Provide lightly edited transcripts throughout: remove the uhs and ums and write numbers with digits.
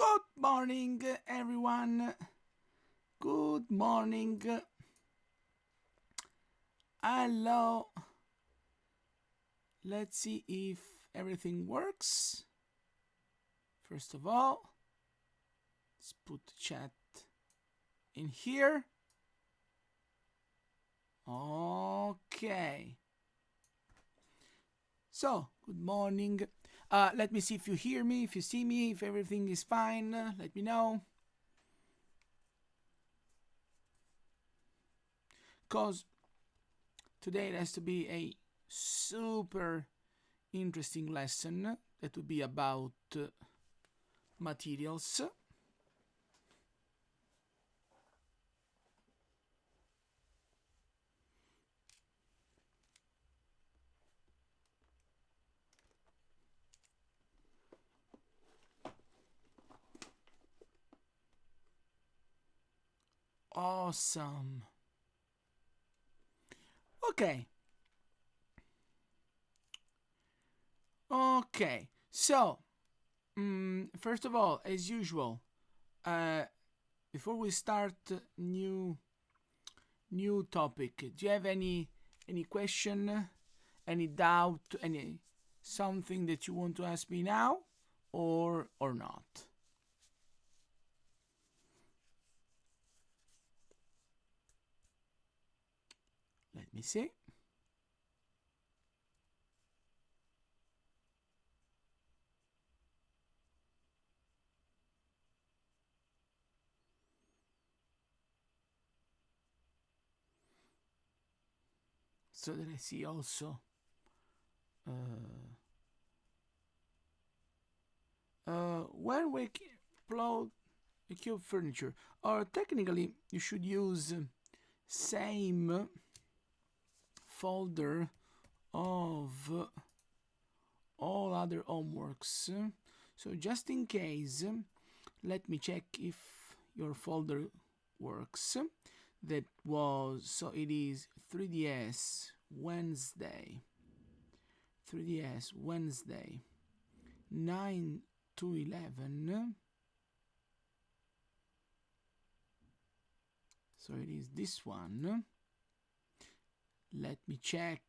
Good morning, everyone. Good morning. Hello. Let's see if everything works. First of all, let's put the chat in here. Okay. So, good morning. Let me see if you hear me, if you see me, if everything is fine. Let me know. Because today it has to be a super interesting lesson that will be about materials. Awesome. Okay. Okay. So, first of all, as usual, before we start new topic, do you have any question, any doubt, any something that you want to ask me now, or not? Let me see. So that I see also. When we upload a cube furniture, or technically you should use same folder of all other homeworks. So just in case, let me check if your folder works. That was, so it is 3ds Wednesday 9 to 11. So it is this one. Let me check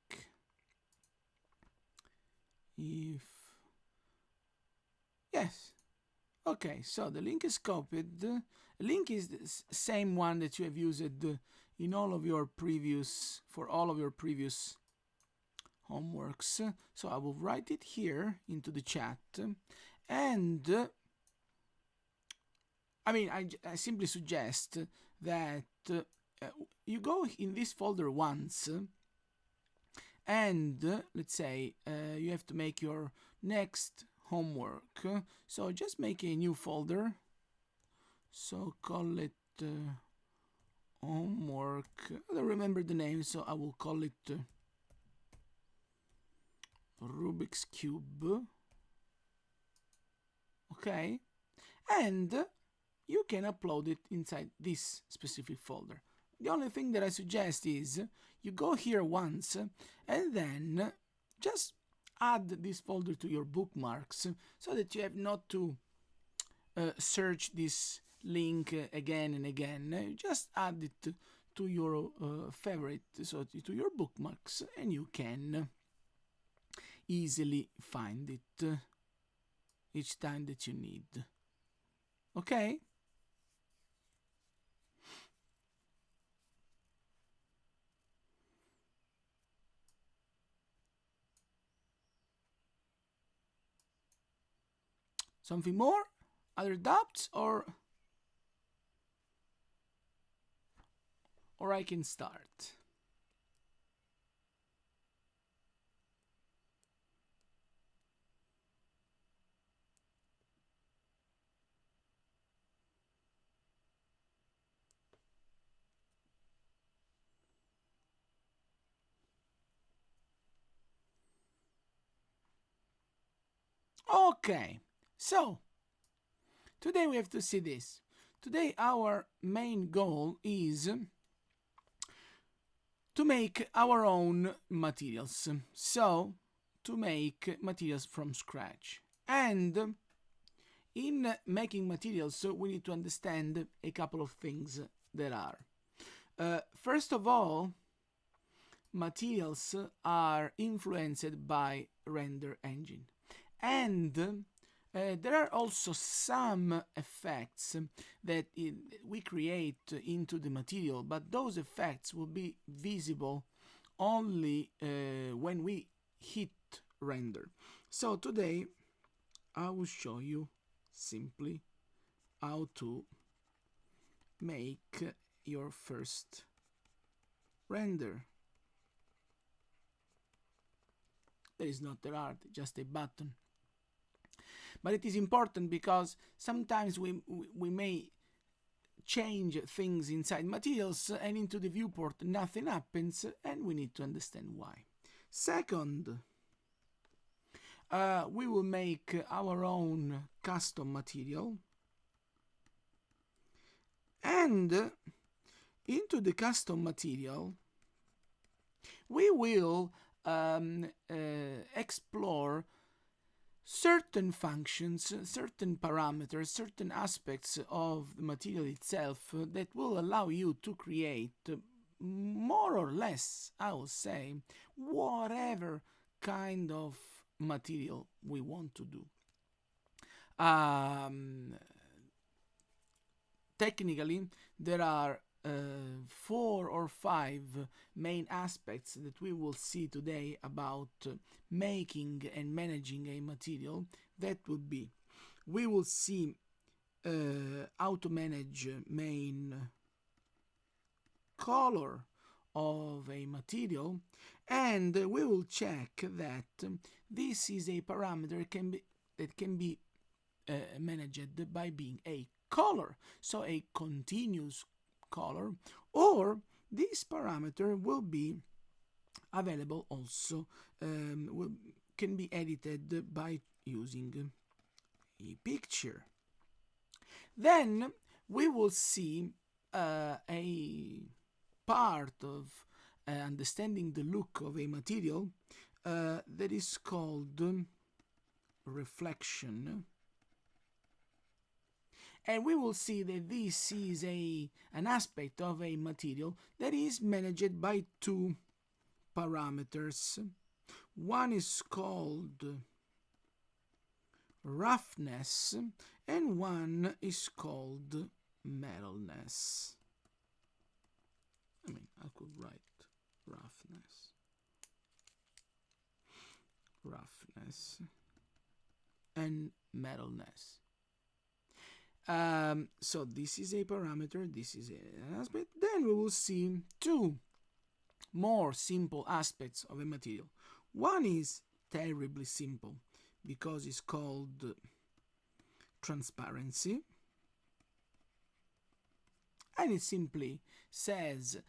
if yes. Okay, so the link is copied. The link is the same one that you have used in all of your previous, for all of your previous homeworks. So I will write it here into the chat, and I simply suggest that you go in this folder once, and let's say you have to make your next homework. So just make a new folder. So call it homework. I don't remember the name, so I will call it Rubik's Cube. Okay, and you can upload it inside this specific folder. The only thing that I suggest is you go here once and then just add this folder to your bookmarks so that you have not to search this link again and again. You just add it to your favorite, so to your bookmarks, and you can easily find it each time that you need. Okay? Something more? Other doubts, or I can start? Okay, so today we have to see this. Today our main goal is to make our own materials. So, to make materials from scratch. And in making materials, we need to understand a couple of things there are. First of all, materials are influenced by render engine, and there are also some effects that we create into the material, but those effects will be visible only when we hit render. So today I will show you simply how to make your first render. There is not a art, just a button. But it is important because sometimes we may change things inside materials, and into the viewport nothing happens, and we need to understand why. Second, we will make our own custom material, and into the custom material we will explore certain functions, certain parameters, certain aspects of the material itself that will allow you to create more or less, I will say, whatever kind of material we want to do. Technically, there are 4 or 5 main aspects that we will see today about making and managing a material. That would be, we will see how to manage main color of a material, and we will check that this is a parameter that can be managed by being a color, so a continuous color, or this parameter will be available also, can be edited by using a picture. Then we will see a part of understanding the look of a material that is called reflection. And we will see that this is an aspect of a material that is managed by 2 parameters. One is called roughness, and one is called metalness. I could write roughness and metalness. So this is a parameter, this is an aspect. Then we will see 2 more simple aspects of a material. One is terribly simple because it's called transparency, and it simply says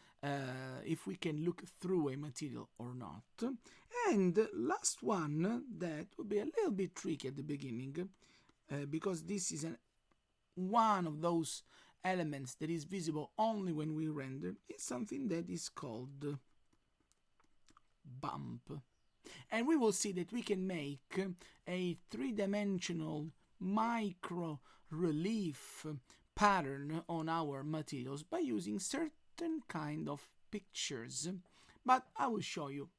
if we can look through a material or not. And last one, that will be a little bit tricky at the beginning because this is one of those elements that is visible only when we render. It's something that is called bump. And we will see that we can make a 3-dimensional micro relief pattern on our materials by using certain kind of pictures. But I will show you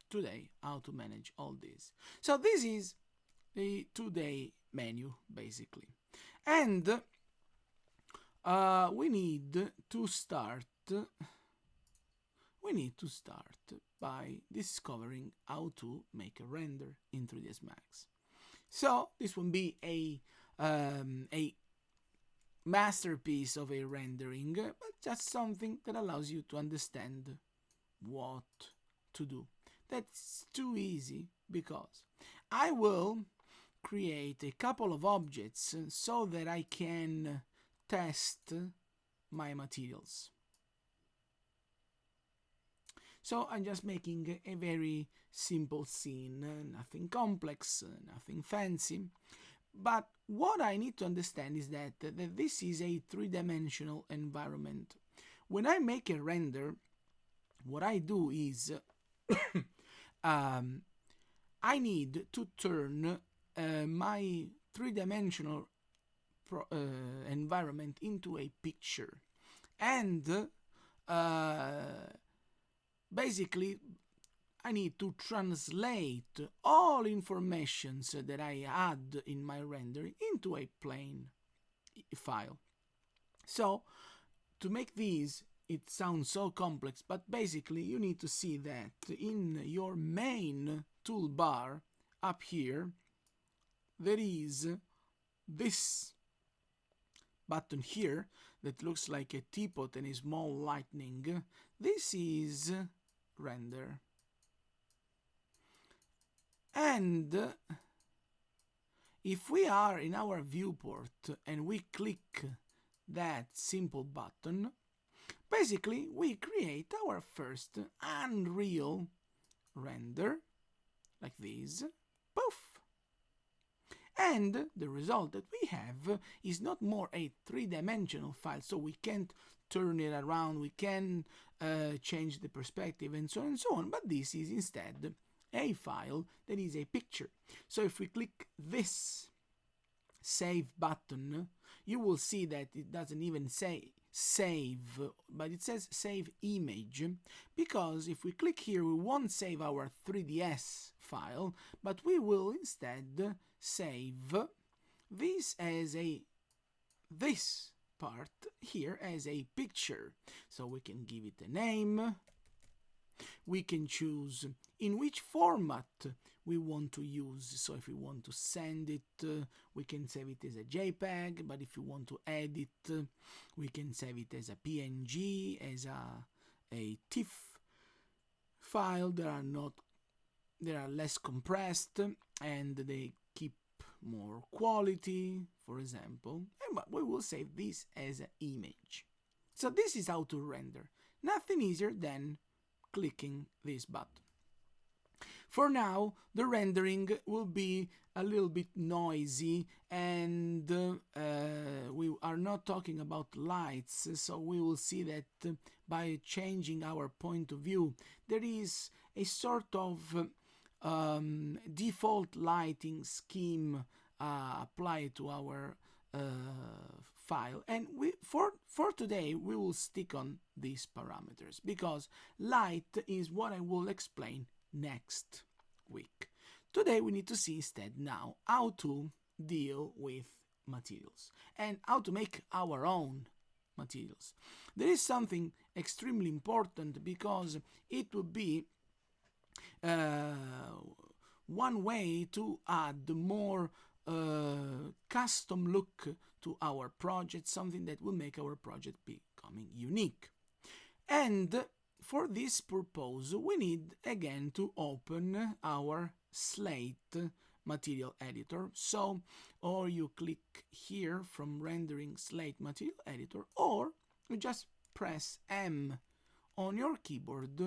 today how to manage all this. So this is the today menu basically, and we need to start by discovering how to make a render in 3ds Max. So this will be a masterpiece of a rendering, but just something that allows you to understand what to do. That's too easy because I will create a couple of objects so that I can test my materials. So I'm just making a very simple scene, nothing complex, nothing fancy. But what I need to understand is that this is a 3-dimensional environment. When I make a render, what I do is I need to turn my three-dimensional environment into a picture, and basically I need to translate all informations that I add in my rendering into a plain file. So to make these, it sounds so complex, but basically you need to see that in your main toolbar up here there is this button here that looks like a teapot and a small lightning. This is render. And if we are in our viewport and we click that simple button, basically we create our first Unreal render, like this. Poof! And the result that we have is not more a three-dimensional file, so we can't turn it around, we can change the perspective and so on, but this is instead a file that is a picture. So if we click this save button, you will see that it doesn't even say save, but it says save image, because if we click here we won't save our 3ds file, but we will instead save this part here as a picture. So we can give it a name, we can choose in which format we want to use. So if we want to send it, we can save it as a JPEG, but if we want to edit, we can save it as a PNG, as a TIFF file. They are less compressed and they keep more quality, for example, but we will save this as an image. So this is how to render. Nothing easier than clicking this button. For now, the rendering will be a little bit noisy, and we are not talking about lights, so we will see that by changing our point of view, there is a sort of default lighting scheme applied to our file, and for today we will stick on these parameters, because light is what I will explain next week. Today we need to see instead now how to deal with materials and how to make our own materials. There is something extremely important, because it would be one way to add more custom look to our project, something that will make our project becoming unique. And for this purpose, we need again to open our Slate material editor. So, or you click here from rendering Slate material editor, or you just press M on your keyboard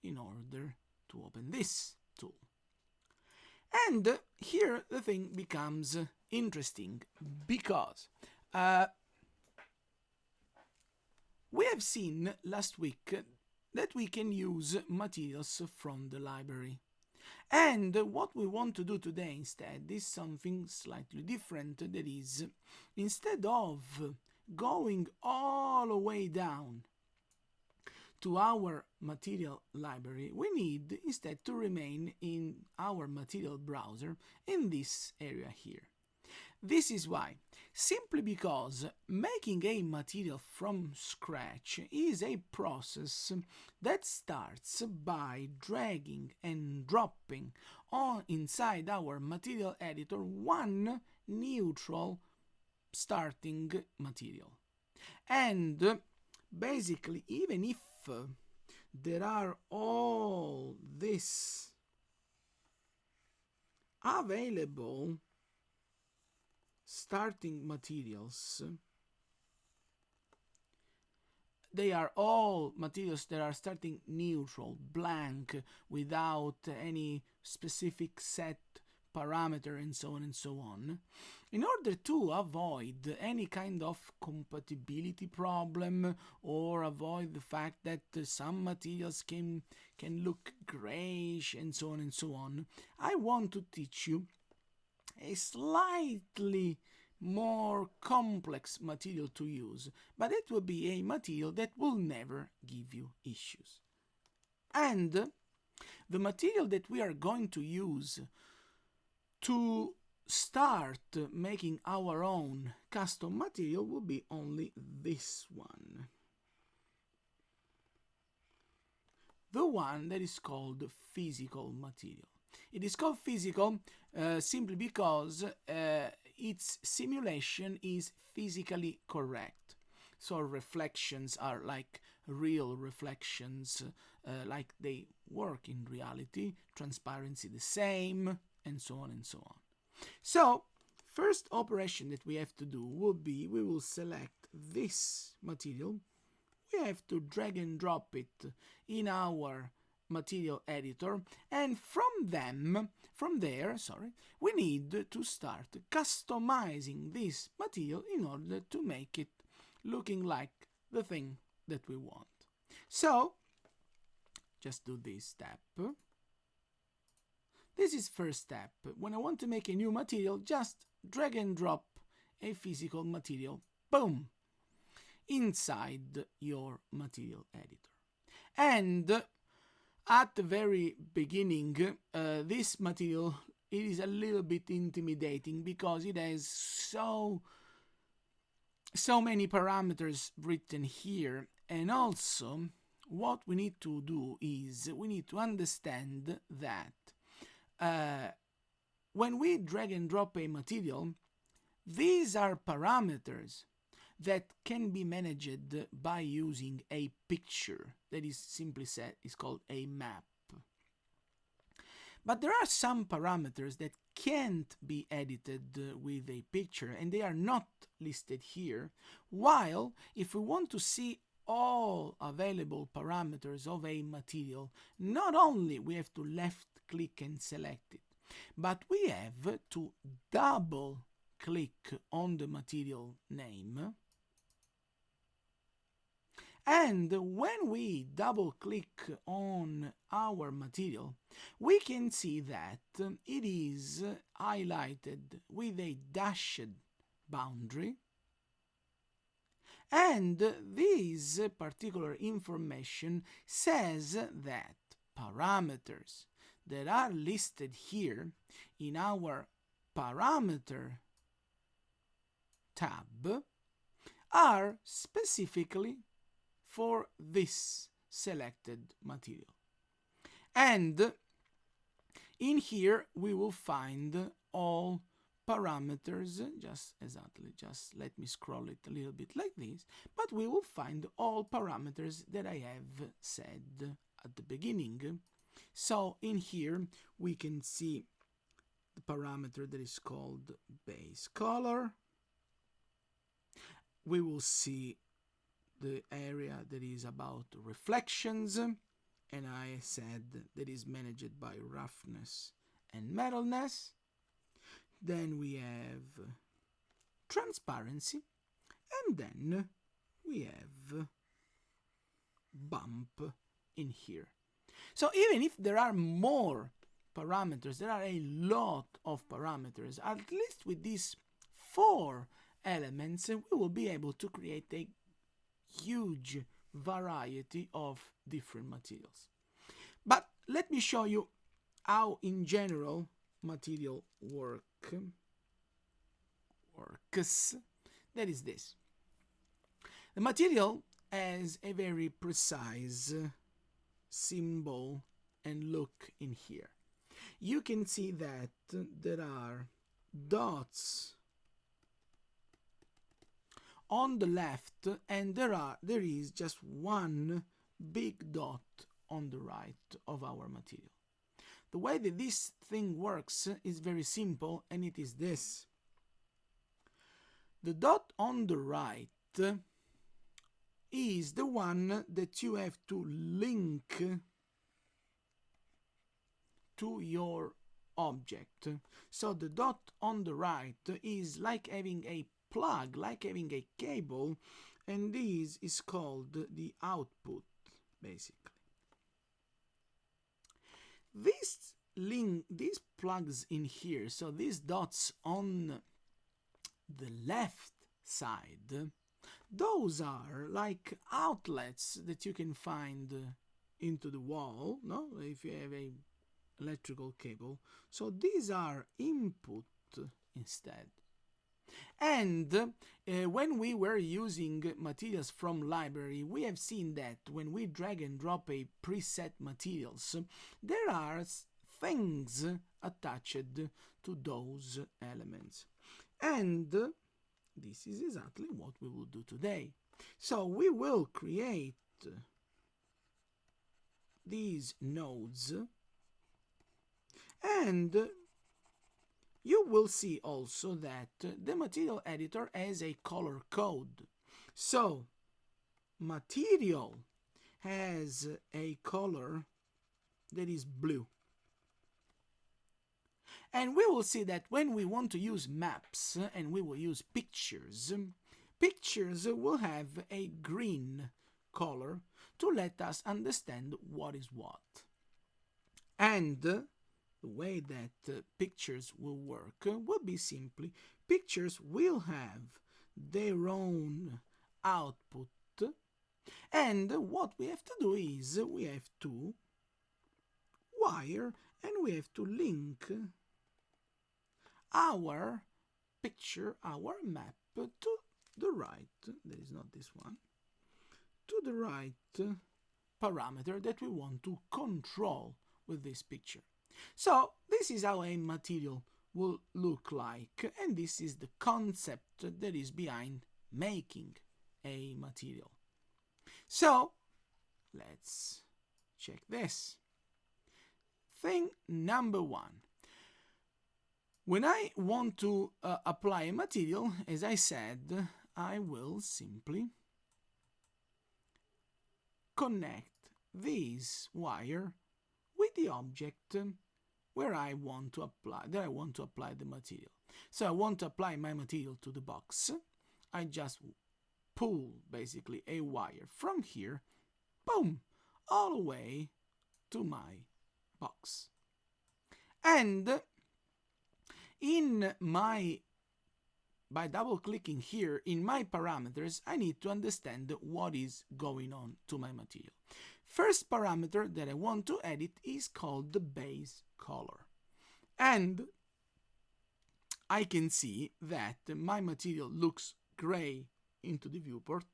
in order to open this tool. And here the thing becomes interesting, because we have seen last week that we can use materials from the library. And what we want to do today instead is something slightly different. That is, instead of going all the way down to our material library, we need instead to remain in our material browser in this area here. This is why. Simply because making a material from scratch is a process that starts by dragging and dropping on inside our material editor one neutral starting material. And basically, even if there are all this available starting materials, they are all materials that are starting neutral, blank, without any specific set parameter and so on and so on. In order to avoid any kind of compatibility problem, or avoid the fact that some materials can look grayish and so on, I want to teach you a slightly more complex material to use, but it will be a material that will never give you issues. And the material that we are going to use to start making our own custom material will be only this one. The one that is called physical material. It is called physical simply because its simulation is physically correct. So reflections are like real reflections, like they work in reality, transparency the same, and so on and so on. So, first operation that we have to do will be, we will select this material. We have to drag and drop it in our material editor, and from there, we need to start customizing this material in order to make it looking like the thing that we want. So, just do this step. This is first step. When I want to make a new material, just drag and drop a physical material, boom, inside your material editor. And at the very beginning, this material, it is a little bit intimidating because it has so many parameters written here. And also, what we need to do is we need to understand that when we drag and drop a material, these are parameters that can be managed by using a picture that is simply said is called a map. But there are some parameters that can't be edited with a picture, and they are not listed here, while if we want to see all available parameters of a material, not only we have to left click and select it, but we have to double click on the material name. And when we double click on our material, we can see that it is highlighted with a dashed boundary. And this particular information says that parameters that are listed here in our parameter tab are specifically for this selected material. And in here we will find all parameters, just let me scroll it a little bit like this, but we will find all parameters that I have said at the beginning. So in here we can see the parameter that is called base color. We will see the area that is about reflections, and I said that is managed by roughness and metalness. Then we have transparency, and then we have bump in here. So even if there are more parameters, there are a lot of parameters, at least with these 4 elements, we will be able to create a huge variety of different materials. But let me show you how in general material works. That is this. The material has a very precise symbol and look in here. You can see that there are dots on the left, and there is just one big dot on the right of our material. The way that this thing works is very simple, and it is this. The dot on the right is the one that you have to link to your object. So the dot on the right is like having a plug, like having a cable, and this is called the output, basically. This link, these plugs in here, so these dots on the left side, those are like outlets that you can find into the wall, no? If you have a electrical cable. So these are input instead. And when we were using materials from library, we have seen that when we drag and drop a preset materials, there are things attached to those elements. And this is exactly what we will do today. So we will create these nodes, and you will see also that the material editor has a color code. So material has a color that is blue. And we will see that when we want to use maps and we will use pictures, pictures will have a green color to let us understand what is what. And the way that pictures will work will be simply, pictures will have their own output, and what we have to do is we have to wire and we have to link our picture, our map, to the right, there is not this one, to the right parameter that we want to control with this picture. So this is how a material will look like, and this is the concept that is behind making a material. So let's check this. Thing number one. When I want to apply a material, as I said, I will simply connect this wire with the object where I want to apply the material. So I want to apply my material to the box. I just pull basically a wire from here, boom, all the way to my box. And by double clicking here in my parameters, I need to understand what is going on to my material. First parameter that I want to edit is called the base color. And I can see that my material looks gray into the viewport.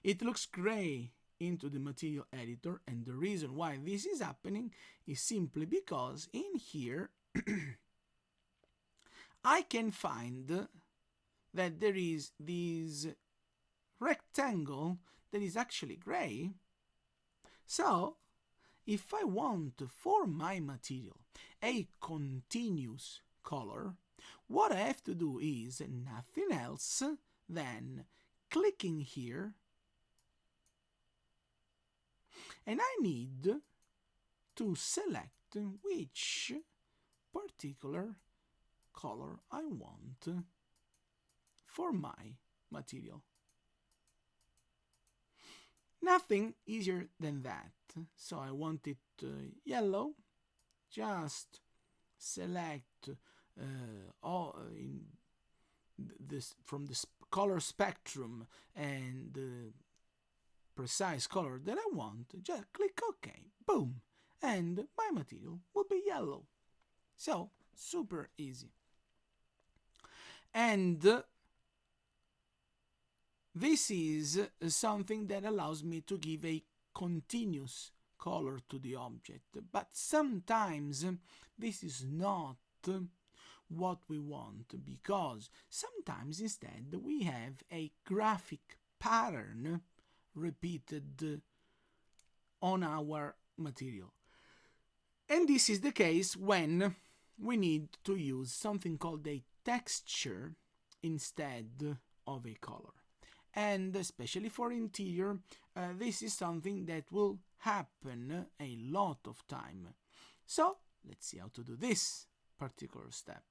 It looks gray into the material editor, and the reason why this is happening is simply because in here I can find that there is this rectangle that is actually gray. So if I want for my material a continuous color, what I have to do is nothing else than clicking here, and I need to select which particular color I want for my material. Nothing easier than that. So I want it yellow. Just select in this from the color spectrum and the precise color that I want. Just click OK. Boom, and my material will be yellow. So super easy. And this is something that allows me to give a continuous color to the object. But sometimes this is not what we want, because sometimes instead we have a graphic pattern repeated on our material. And this is the case when we need to use something called a texture instead of a color. And especially for interior, this is something that will happen a lot of time. So let's see how to do this particular step.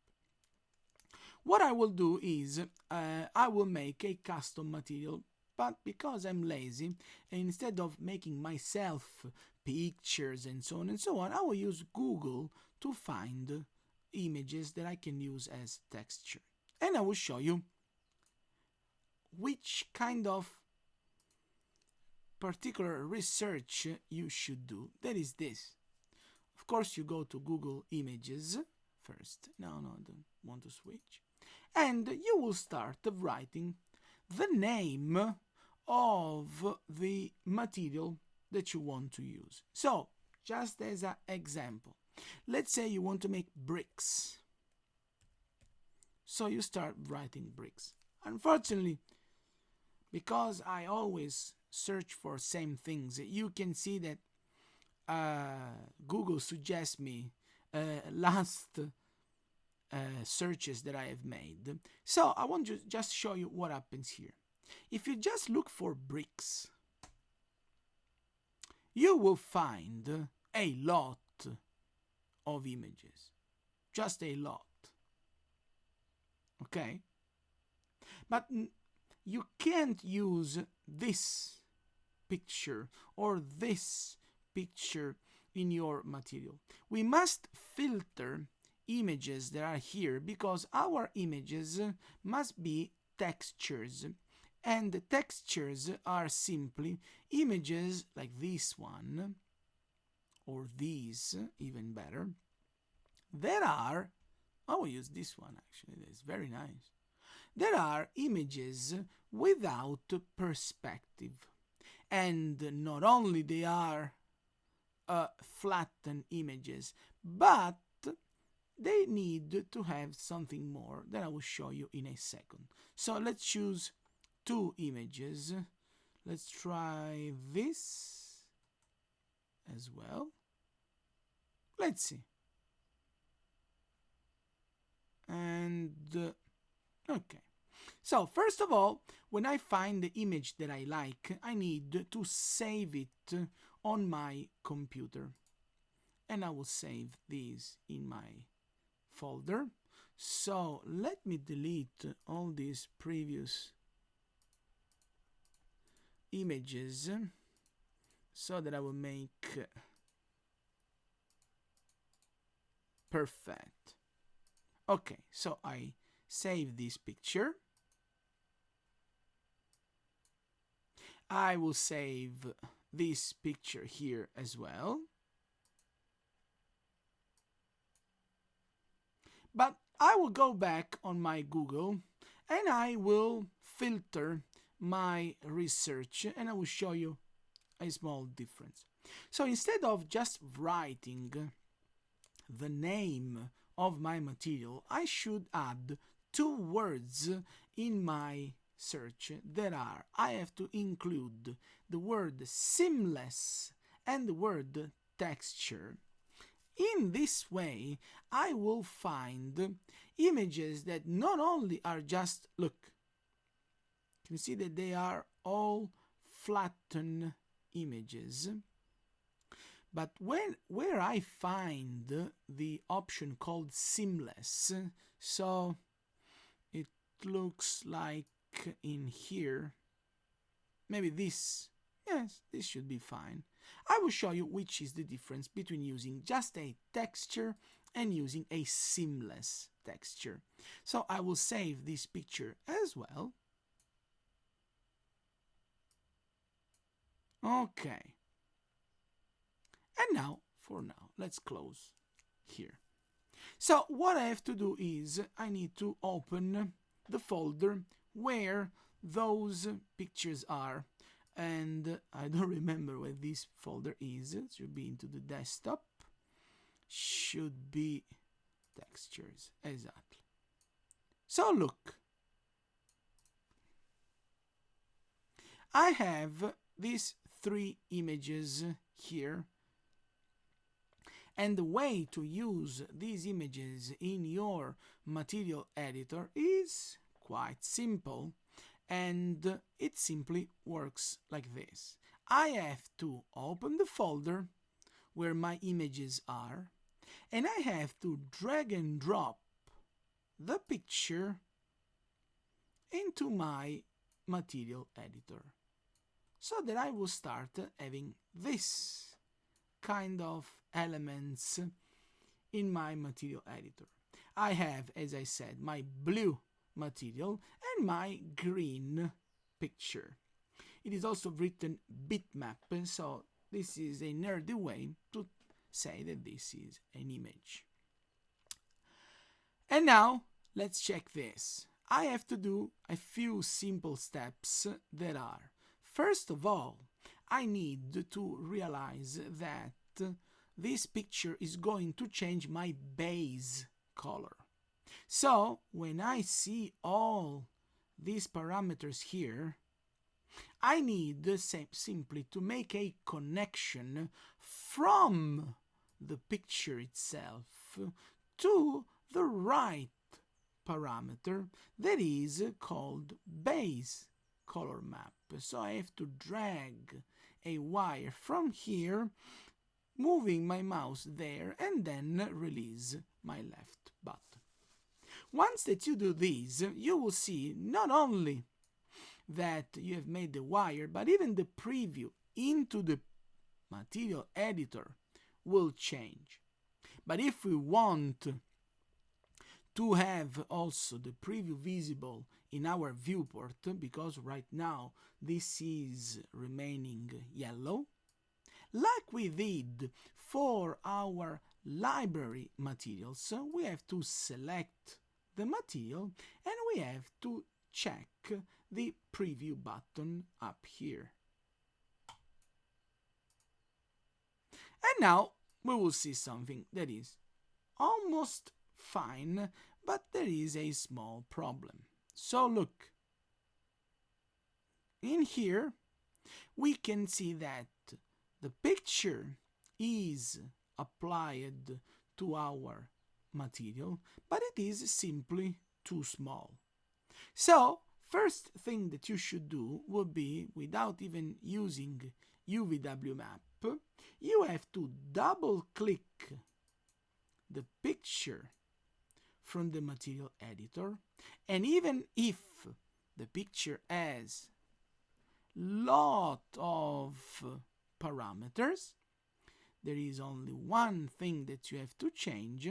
What I will do is I will make a custom material but because I'm lazy, and instead of making myself pictures and so on, I will use Google to find images that I can use as texture. And I will show you which kind of particular research you should do. That is this. Of course, you go to Google Images first. No, I don't want to switch. And you will start writing the name of the material that you want to use. So, just as an example, let's say you want to make bricks. So you start writing bricks. Unfortunately, because I always search for same things, you can see that Google suggests me last searches that I have made. So I want to just show you what happens here. If you just look for bricks, you will find a lot of images. Just a lot. Okay? But you can't use this picture or this picture in your material. We must filter images that are here because our images must be textures, and the textures are simply images like this one or these, even better, that are, I will use this one actually, it's very nice. There are images without perspective, and not only they are flattened images, but they need to have something more that I will show you in a second. So let's choose two images. Let's try this as well. Let's see. And okay. So first of all, when I find the image that I like, I need to save it on my computer. And I will save these in my folder. So let me delete all these previous images so that I will make perfect. Okay, so I save this picture. I will save this picture here as well. But I will go back on my Google and I will filter my research and I will show you a small difference. So instead of just writing the name of my material, I should add two words in my search that are, I have to include the word seamless and the word texture. In this way, I will find images that not only are just, look, you can see that they are all flattened images, but where I find the option called seamless, so it looks like in here, maybe this, yes, this should be fine. I will show you which is the difference between using just a texture and using a seamless texture. So I will save this picture as well. Okay. And now, for now, let's close here. So what I have to do is I need to open the folder where those pictures are. And I don't remember where this folder is. It should be into the desktop. Should be textures, exactly. So look. I have these three images here. And the way to use these images in your material editor is quite simple. And it simply works like this. I have to open the folder where my images are, and I have to drag and drop the picture into my material editor, so that I will start having this kind of elements in my material editor. I have, as I said, my blue material and my green picture. It is also written bitmap, so this is a nerdy way to say that this is an image. And now let's check this. I have to do a few simple steps that are, first of all, I need to realize that this picture is going to change my base color. So when I see all these parameters here, I need simply to make a connection from the picture itself to the right parameter that is called base color map. So I have to drag a wire from here, moving my mouse there, and then release my left button. Once that you do this, you will see not only that you have made the wire, but even the preview into the material editor will change. But if we want to have also the preview visible in our viewport, because right now this is remaining yellow, like we did for our library materials, we have to select the material and we have to check the preview button up here. And now we will see something that is almost fine, but there is a small problem. So look, in here we can see that the picture is applied to our material, but it is simply too small. So first thing that you should do would be, without even using UVW map, you have to double click the picture from the material editor, and even if the picture has lot of parameters, there is only one thing that you have to change,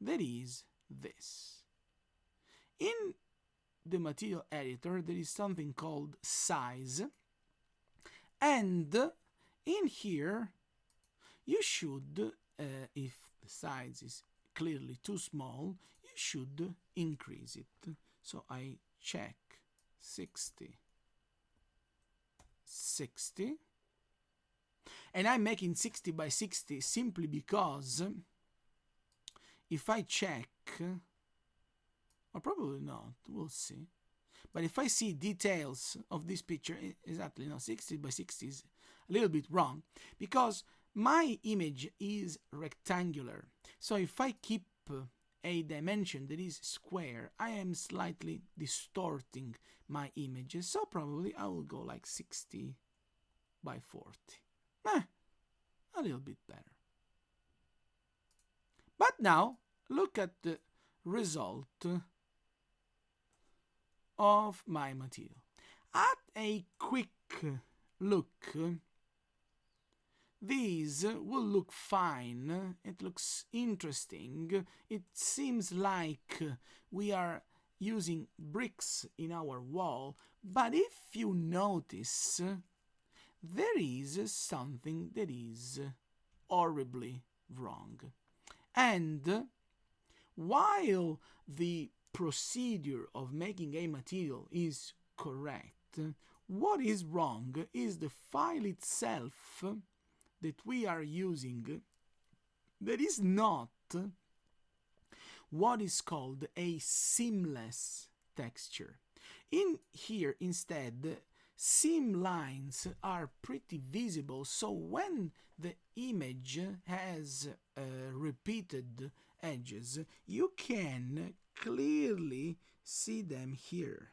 that is this. In the material editor there is something called size, and in here you should, if the size is clearly too small, you should increase it. So I check 60, and I'm making 60 by 60 simply because if I check, or probably not, we'll see, but if I see details of this picture, exactly, no, 60 by 60 is a little bit wrong, because my image is rectangular. So if I keep a dimension that is square, I am slightly distorting my images, so probably I will go like 60 by 40. A little bit better. But now look at the result of my material. At a quick look, these will look fine. It looks interesting. It seems like we are using bricks in our wall, but if you notice, there is something that is horribly wrong. And while the procedure of making a material is correct, what is wrong is the file itself that we are using that is not what is called a seamless texture. In here, instead, seam lines are pretty visible, so when the image has repeated edges, you can clearly see them here.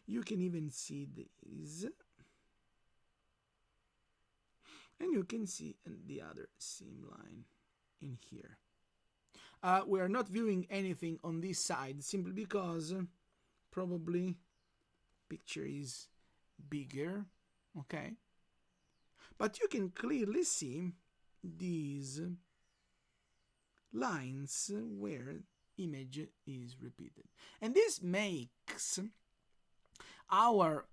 You can even see these, and you can see the other seam line in here. We are not viewing anything on this side simply because probably picture is bigger, okay? But you can clearly see these lines where image is repeated. And this makes our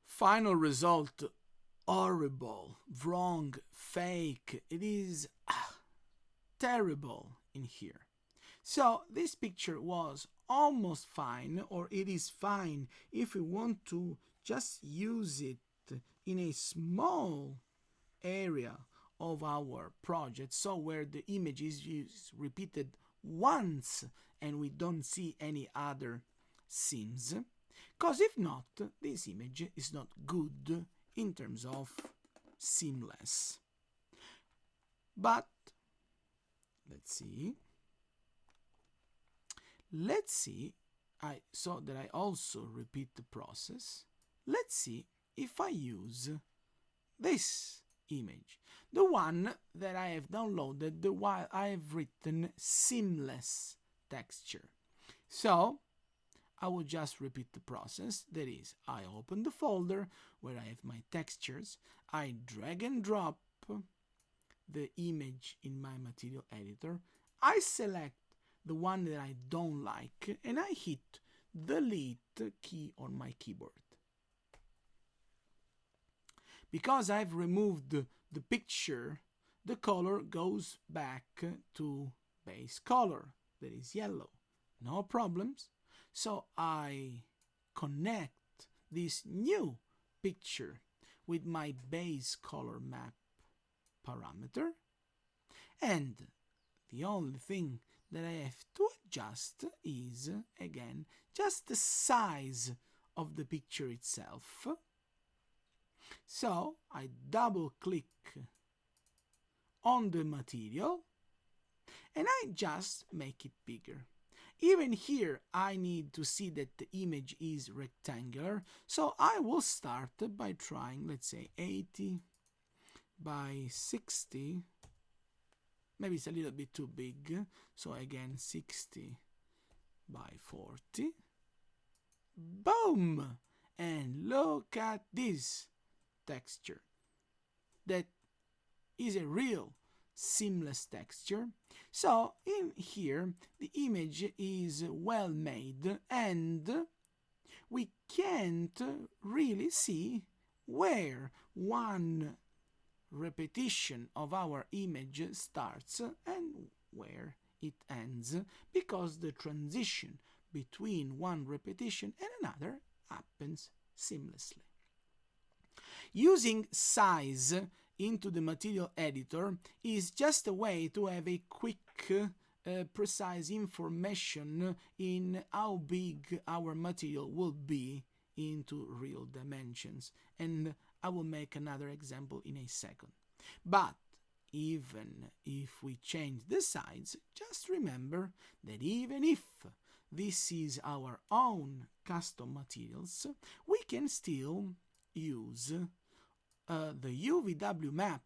final result horrible, wrong, fake. It is terrible in here. So this picture was almost fine, or it is fine if we want to just use it in a small area of our project, so where the image is repeated once and we don't see any other scenes, because if not, this image is not good in terms of seamless. But let's see, I saw that I also repeat the process. Let's see if I use this image, the one that I have downloaded while I have written seamless texture. So I will just repeat the process. That is, I open the folder where I have my textures, I drag and drop the image in my material editor, I select the one that I don't like, and I hit the delete key on my keyboard. Because I've removed the picture, the color goes back to base color, that is yellow. No problems. So I connect this new picture with my base color map parameter, and the only thing that I have to adjust is, again, just the size of the picture itself. So I double click on the material and I just make it bigger. Even here I need to see that the image is rectangular, so I will start by trying, let's say, 80 by 60. Maybe it's a little bit too big, so again 60 by 40. Boom! And look at this texture. That is a real seamless texture. So in here the image is well made, and we can't really see where one repetition of our image starts and where it ends, because the transition between one repetition and another happens seamlessly. Using size into the material editor is just a way to have a quick, precise information in how big our material will be into real dimensions, and I will make another example in a second. But even if we change the size, just remember that even if this is our own custom materials, we can still use the UVW map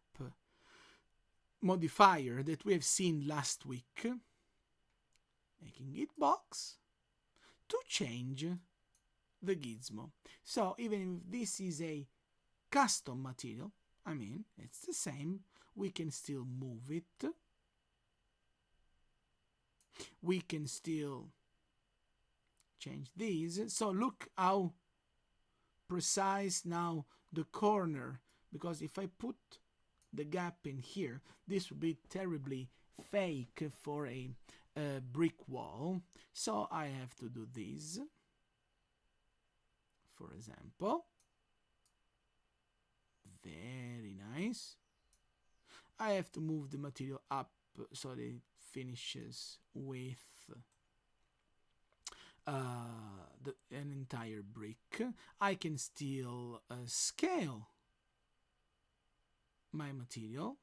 modifier that we have seen last week, making it box, to change the gizmo. So even if this is a custom material, I mean, it's the same, we can still move it. We can still change these. So look how precise now the corner, because if I put the gap in here, this would be terribly fake for a brick wall. So I have to do this, for example. Very nice. I have to move the material up so that it finishes with an entire brick. I can still scale my material.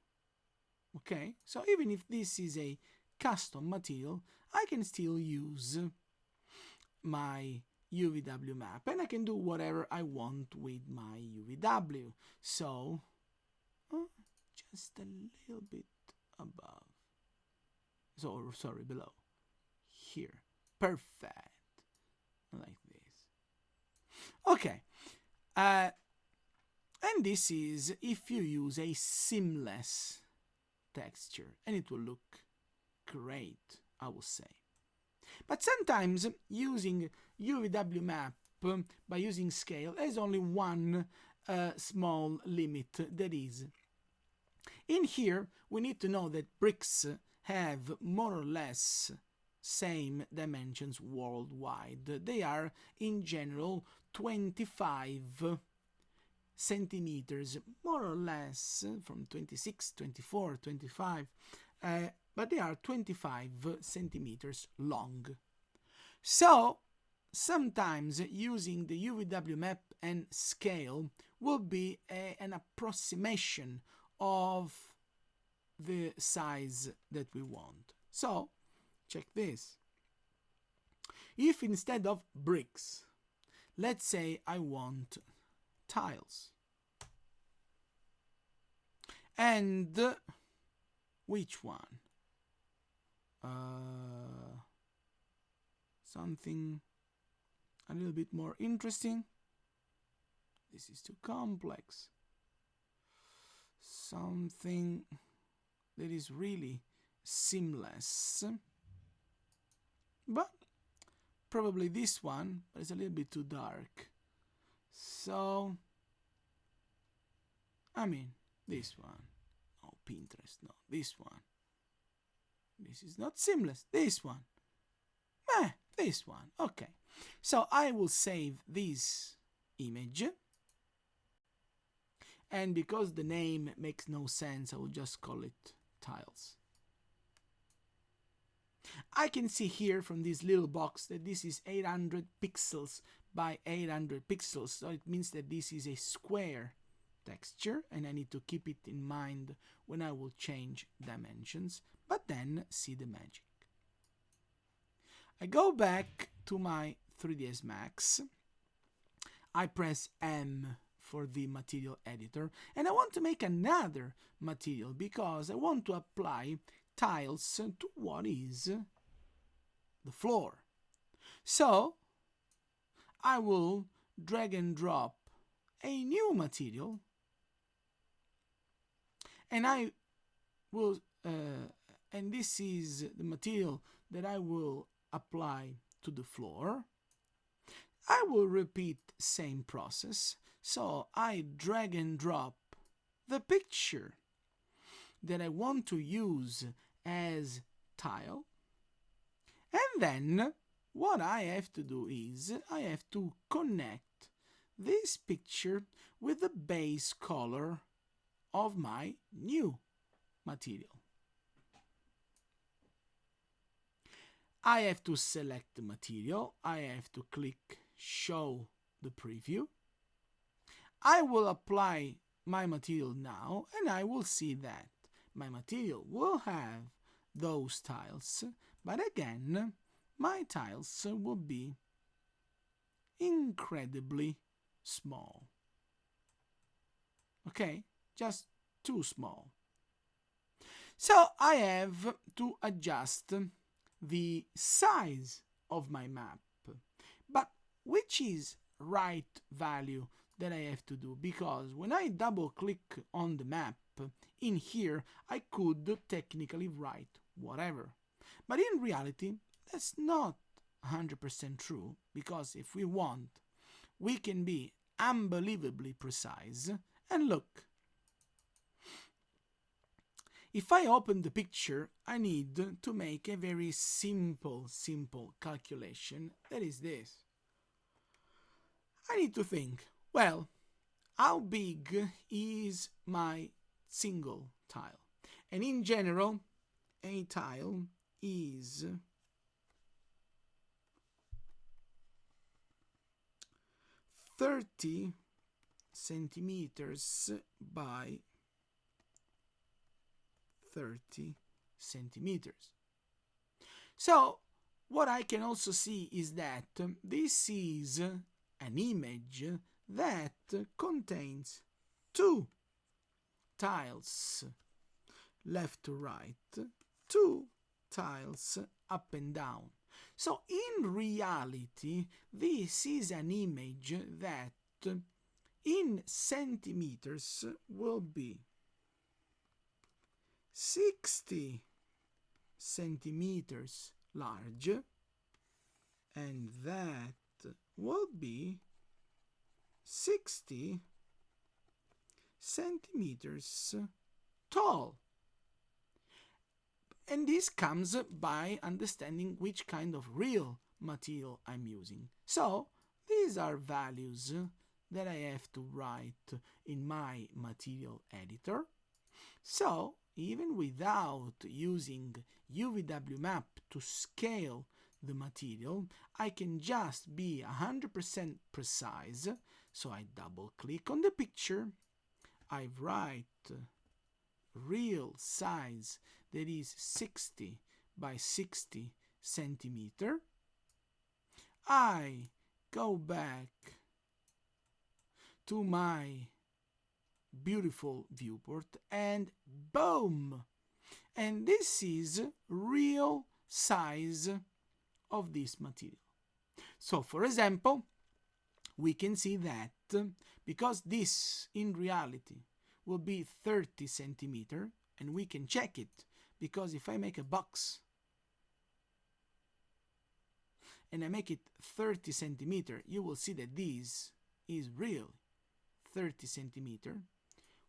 Okay, so even if this is a custom material, I can still use my UVW map, and I can do whatever I want with my UVW. So just a little bit above. so sorry, below. Here. Perfect. Like this. Okay. And this is if you use a seamless texture, and it will look great, I will say. But sometimes using UVW map by using scale has only one small limit, that is, in here we need to know that bricks have more or less same dimensions worldwide. They are in general 25 centimeters, more or less, from 26, 24, 25, but they are 25 centimeters long. So sometimes using the UVW map and scale will be an approximation of the size that we want. So check this. If instead of bricks, let's say I want tiles, and which one? Something a little bit more interesting. This is too complex. Something that is really seamless, but probably this one, but it's a little bit too dark. So, I mean, this one. Oh, Pinterest, no, this one. This is not seamless. This one. This one. Okay. So I will save this image. And because the name makes no sense, I will just call it tiles. I can see here from this little box that this is 800 pixels by 800 pixels. So it means that this is a square texture, and I need to keep it in mind when I will change dimensions, but then see the magic. I go back to my 3ds Max. I press M for the material editor, and I want to make another material because I want to apply tiles to what is the floor. So I will drag and drop a new material, and I will and this is the material that I will apply to the floor. I will repeat same process. So I drag and drop the picture that I want to use as tile, and then what I have to do is I have to connect this picture with the base color of my new material. I have to select the material. I have to click show the preview. I will apply my material now, and I will see that my material will have those tiles, but again, my tiles will be incredibly small. Okay, just too small. So I have to adjust the size of my map, but which is right value that I have to do, because when I double click on the map in here I could technically write whatever, but in reality that's not 100% true, because if we want we can be unbelievably precise. And look, if I open the picture, I need to make a very simple calculation. That is this. I need to think, well, how big is my single tile? And in general, a tile is 30 centimeters by 30 centimeters. So what I can also see is that this is an image that contains two tiles left to right, two tiles up and down. So in reality, this is an image that in centimeters will be 60 centimeters large, and that will be 60 centimeters tall. And this comes by understanding which kind of real material I'm using. So these are values that I have to write in my material editor. So even without using UVWMap to scale the material, I can just be 100% precise. So I double click on the picture, I write real size that is 60 by 60 centimeter. I go back to my beautiful viewport and boom! And this is real size of this material. So for example, we can see that because this in reality will be 30 centimeter, and we can check it because if I make a box and I make it 30 centimeter, you will see that this is real 30 centimeter.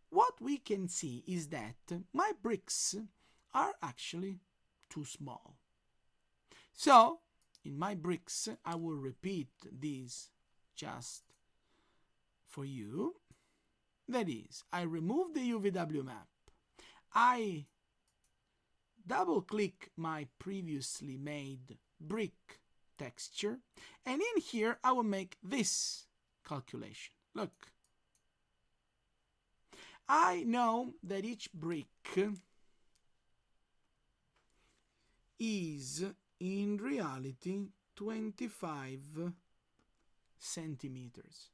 What we can see is that my bricks are actually too small. So in my bricks, I will repeat this just for you. That is, I remove the UVWMap, I double click my previously made brick texture, and in here I will make this calculation. Look, I know that each brick is in reality 25 centimeters.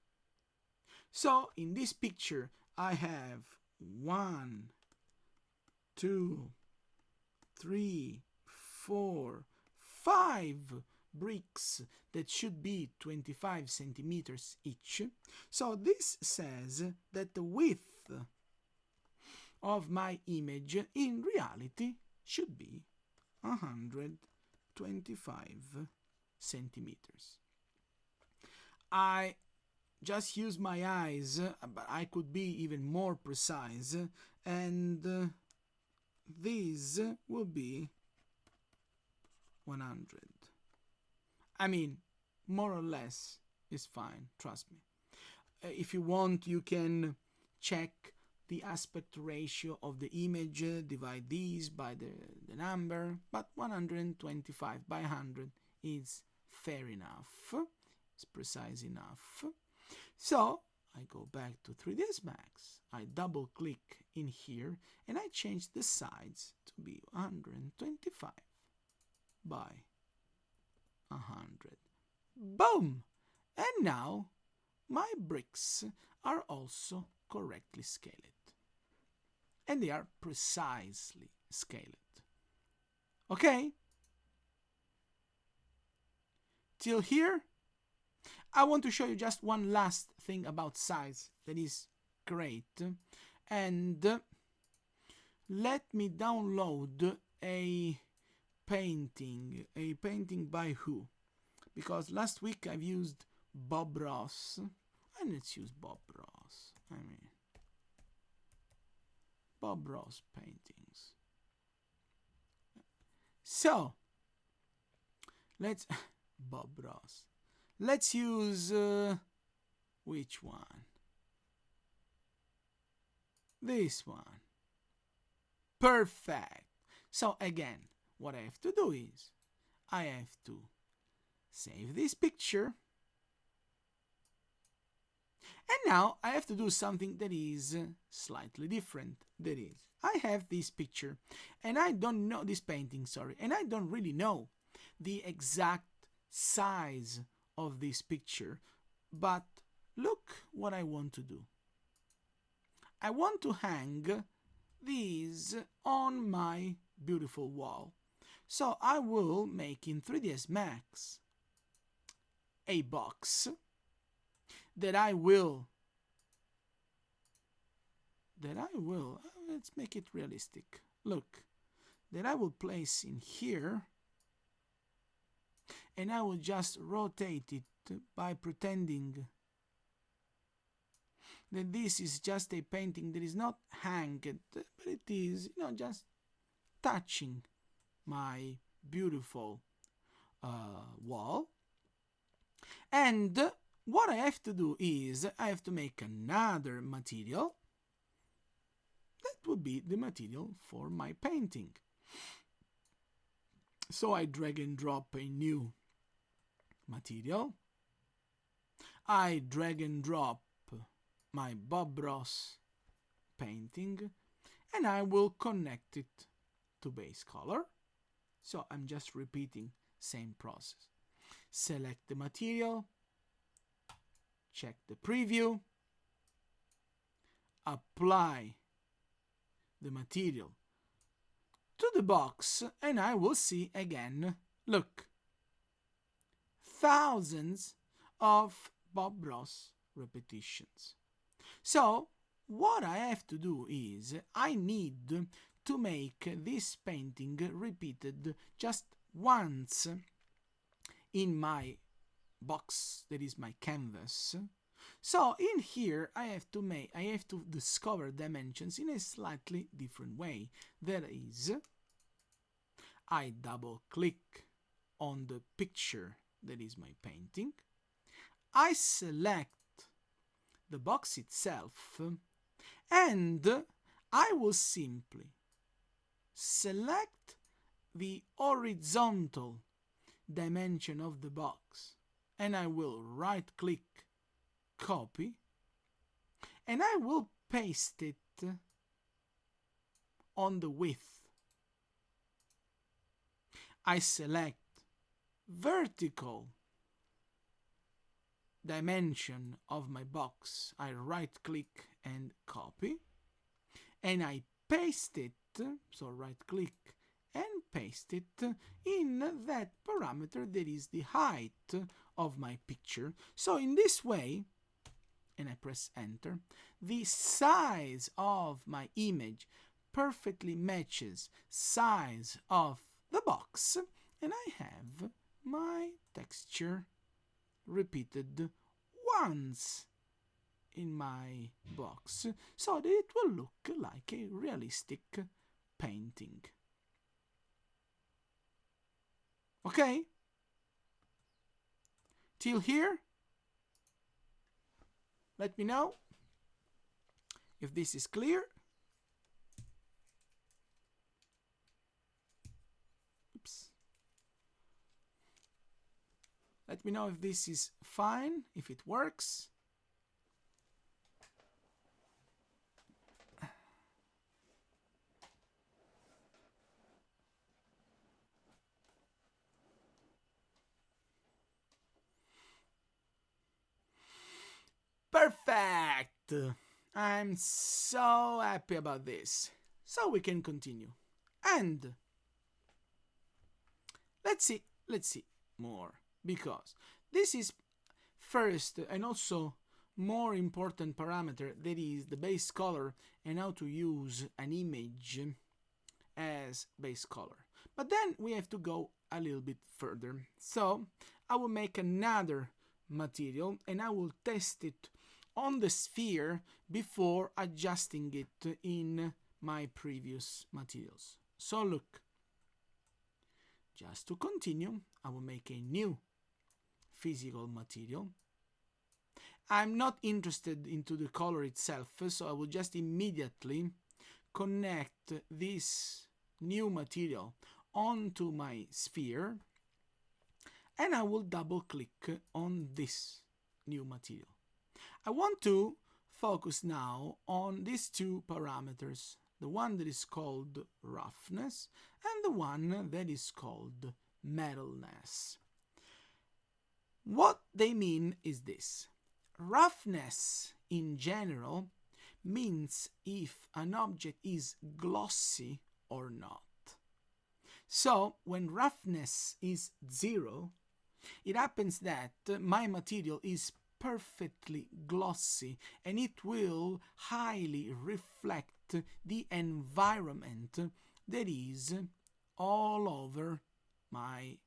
So in this picture I have 1, 2, 3, 4, 5 bricks that should be 25 centimeters each. So this says that the width of my image in reality should be 125 centimeters. I just use my eyes, but I could be even more precise, and this will be 100. I mean, more or less is fine, trust me. If you want, you can check the aspect ratio of the image, divide these by the number, but 125 by 100 is fair enough, it's precise enough. So I go back to 3ds Max, I double click in here, and I change the sides to be 125 by 100. Boom! And now my bricks are also correctly scaled. And they are precisely scaled. Okay? Till here? I want to show you just one last thing about size that is great. And let me download a painting. A painting by who? Because last week I've used Bob Ross. And let's use Bob Ross. Bob Ross paintings. So, let's... Bob Ross. Let's use... which one? This one. Perfect. So again, what I have to do is, I have to save this picture. And now I have to do something that is slightly different. That is, I have this picture, and I don't know this painting, sorry, and I don't really know the exact size of this picture, but look what I want to do. I want to hang these on my beautiful wall. So I will make in 3ds Max a box that I will, let's make it realistic. Look, that I will place in here, and I will just rotate it by pretending that this is just a painting that is not hanged, but it is, just touching my beautiful wall. And what I have to do is I have to make another material that would be the material for my painting. So I drag and drop a new material. I drag and drop my Bob Ross painting, and I will connect it to base color. So I'm just repeating same process. Select the material, check the preview, apply the material to the box, and I will see again, look, thousands of Bob Ross repetitions. So what I have to do is I need to make this painting repeated just once in my box, that is my canvas. So in here I have to discover dimensions in a slightly different way. That is, I double click on the picture that is my painting. I select the box itself, and I will simply select the horizontal dimension of the box, and I will right click, copy, and I will paste it on the width. I select vertical dimension of my box. I right click and copy, and I paste it, so right click and paste it in that parameter that is the height of my picture. So in this way, and I press enter, the size of my image perfectly matches size of the box, and I have my texture repeated once in my box, so that it will look like a realistic painting. Okay? Till here? Let me know if this is clear. Oops. Let me know if this is fine, if it works. Perfect! I'm so happy about this. So we can continue. And let's see more, because this is first and also more important parameter, that is the base color and how to use an image as base color. But then we have to go a little bit further. So I will make another material and I will test it on the sphere before adjusting it in my previous materials. So look, just to continue, I will make a new physical material. I'm not interested into the color itself, so I will just immediately connect this new material onto my sphere, and I will double click on this new material. I want to focus now on these two parameters, the one that is called roughness and the one that is called metalness. What they mean is this. Roughness in general means if an object is glossy or not. So when roughness is 0, it happens that my material is perfectly glossy and it will highly reflect the environment that is all over my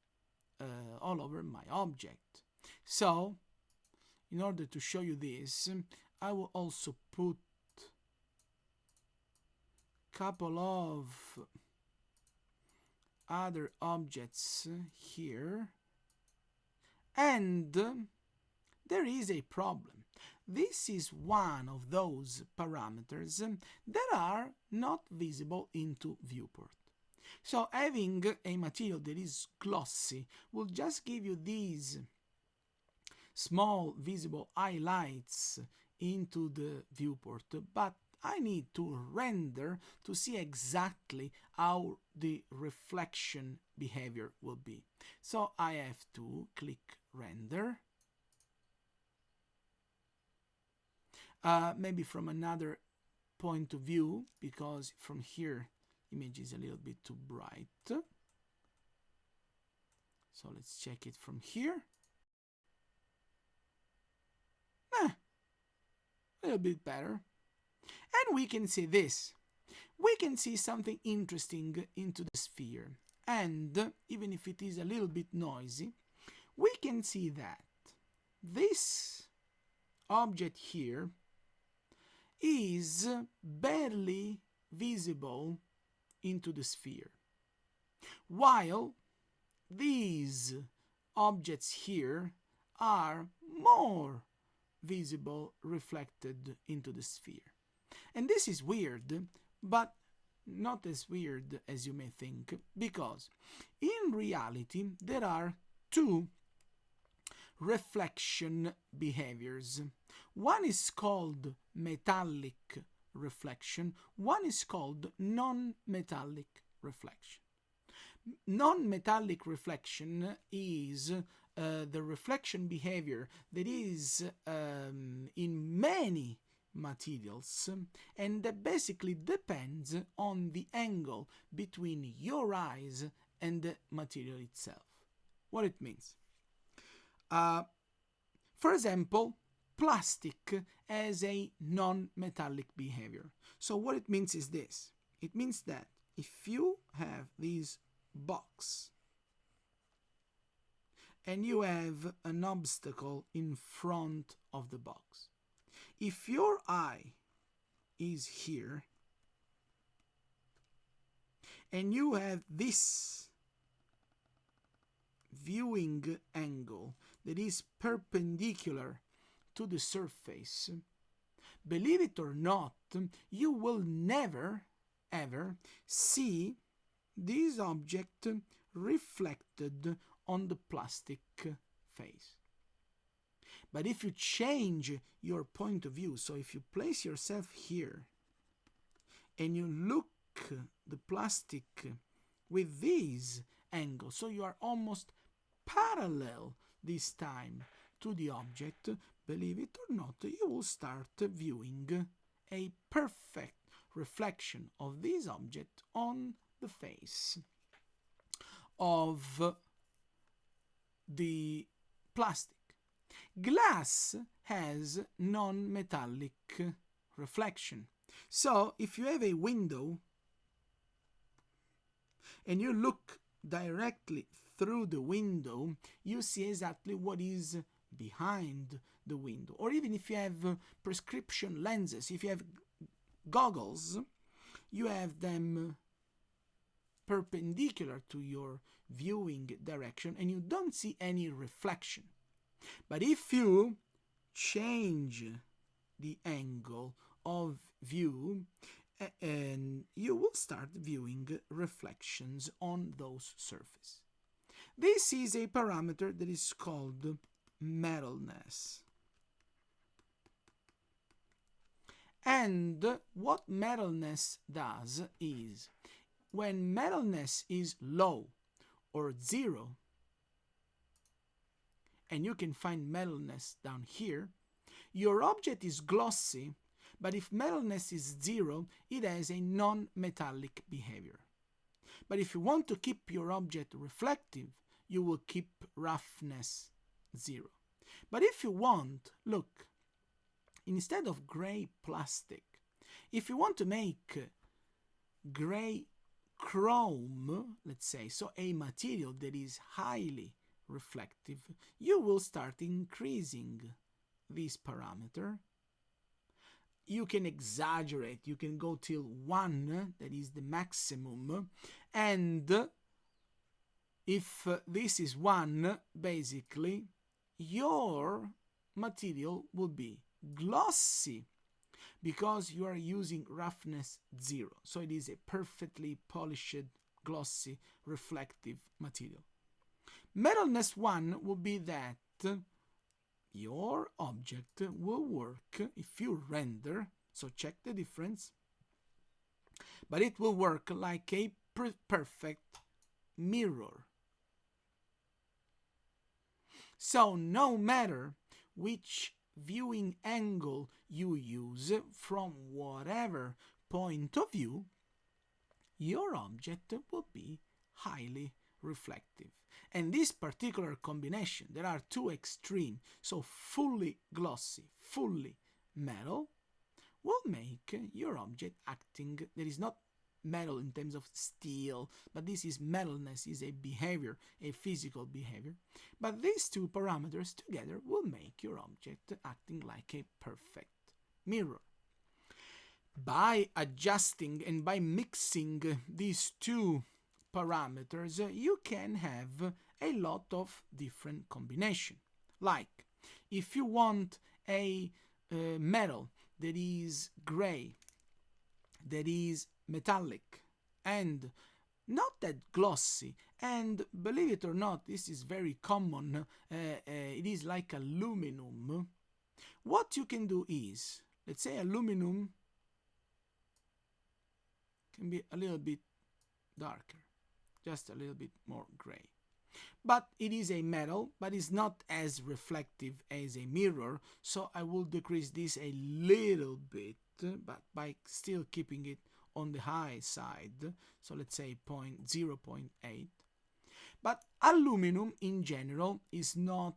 object. So in order to show you this, I will also put a couple of other objects here, and there is a problem. This is one of those parameters that are not visible into viewport. So having a material that is glossy will just give you these small visible highlights into the viewport, but I need to render to see exactly how the reflection behavior will be. So I have to click render. Maybe from another point of view, because from here image is a little bit too bright. So let's check it from here. A little bit better. And we can see this. We can see something interesting into the sphere. And even if it is a little bit noisy, we can see that this object here is barely visible into the sphere, while these objects here are more visible reflected into the sphere. And this is weird, but not as weird as you may think, because in reality there are two reflection behaviors. One is called metallic reflection, one is called non-metallic reflection. Non-metallic reflection is the reflection behavior that is in many materials, and that basically depends on the angle between your eyes and the material itself. What it means? For example, plastic has a non-metallic behavior. So what it means is this. It means that if you have this box and you have an obstacle in front of the box, if your eye is here and you have this viewing angle that is perpendicular to the surface, believe it or not, you will never ever see this object reflected on the plastic face. But if you change your point of view, so if you place yourself here and you look the plastic with this angle, so you are almost parallel this time to the object, believe it or not, you will start viewing a perfect reflection of this object on the face of the plastic. Glass has non-metallic reflection. So if you have a window and you look directly through the window, you see exactly what is behind the window. Or even if you have prescription lenses, if you have goggles, you have them perpendicular to your viewing direction and you don't see any reflection. But if you change the angle of view, and you will start viewing reflections on those surfaces. This is a parameter that is called metalness. And what metalness does is, when metalness is low or 0, and you can find metalness down here, your object is glossy, but if metalness is 0, it has a non-metallic behavior. But if you want to keep your object reflective, you will keep roughness 0. But if you want, look, instead of gray plastic, if you want to make gray chrome, let's say, so a material that is highly reflective, you will start increasing this parameter. You can exaggerate, you can go till 1, that is the maximum, and if this is 1, basically your material will be glossy because you are using roughness 0. So it is a perfectly polished, glossy, reflective material. Metalness 1 will be that your object will work if you render, so check the difference, but it will work like a perfect mirror. So no matter which viewing angle you use, from whatever point of view, your object will be highly reflective. And this particular combination, there are two extremes, so fully glossy, fully metal, will make your object acting, that is not metal in terms of steel, but this is metalness, is a behavior, a physical behavior. But these two parameters together will make your object acting like a perfect mirror. By adjusting and by mixing these two parameters, you can have a lot of different combination. Like, if you want a metal that is gray, that is metallic, and not that glossy, and believe it or not, this is very common, it is like aluminum. What you can do is, let's say aluminum can be a little bit darker, just a little bit more gray. But it is a metal, but it's not as reflective as a mirror, so I will decrease this a little bit, but by still keeping it on the high side, so let's say 0.8. But aluminum in general is not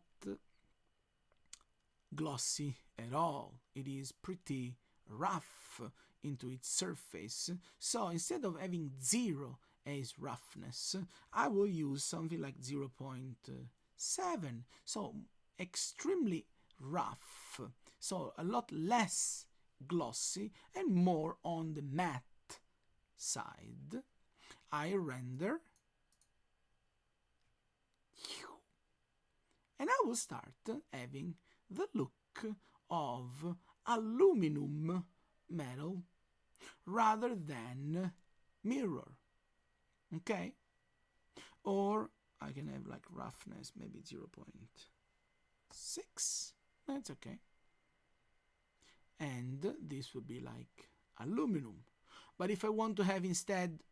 glossy at all. It is pretty rough into its surface, so instead of having 0 as roughness, I will use something like 0.7, so extremely rough, so a lot less glossy and more on the matte side. I render, and I will start having the look of aluminum metal rather than mirror. Okay? Or I can have like roughness, maybe 0.6. That's okay. And this would be like aluminum. But if I want to have instead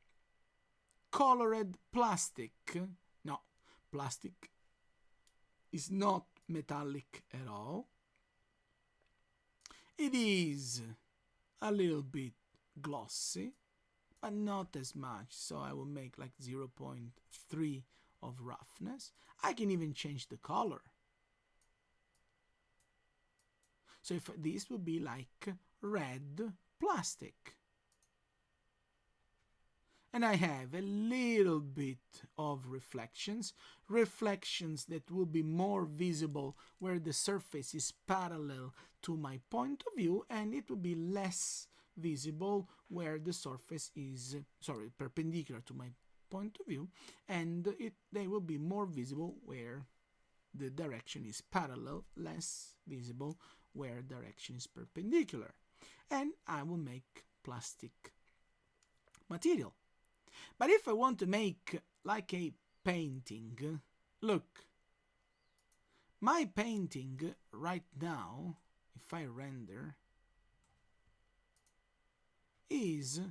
colored plastic, no, plastic is not metallic at all. It is a little bit glossy, but not as much, so I will make like 0.3 of roughness. I can even change the color. So if this would be like red plastic. And I have a little bit of reflections that will be more visible where the surface is parallel to my point of view, and it will be less visible where the surface is, perpendicular to my point of view, and they will be more visible where the direction is parallel, less visible where direction is perpendicular. And I will make plastic material. But if I want to make like a painting, look, my painting right now, if I render, is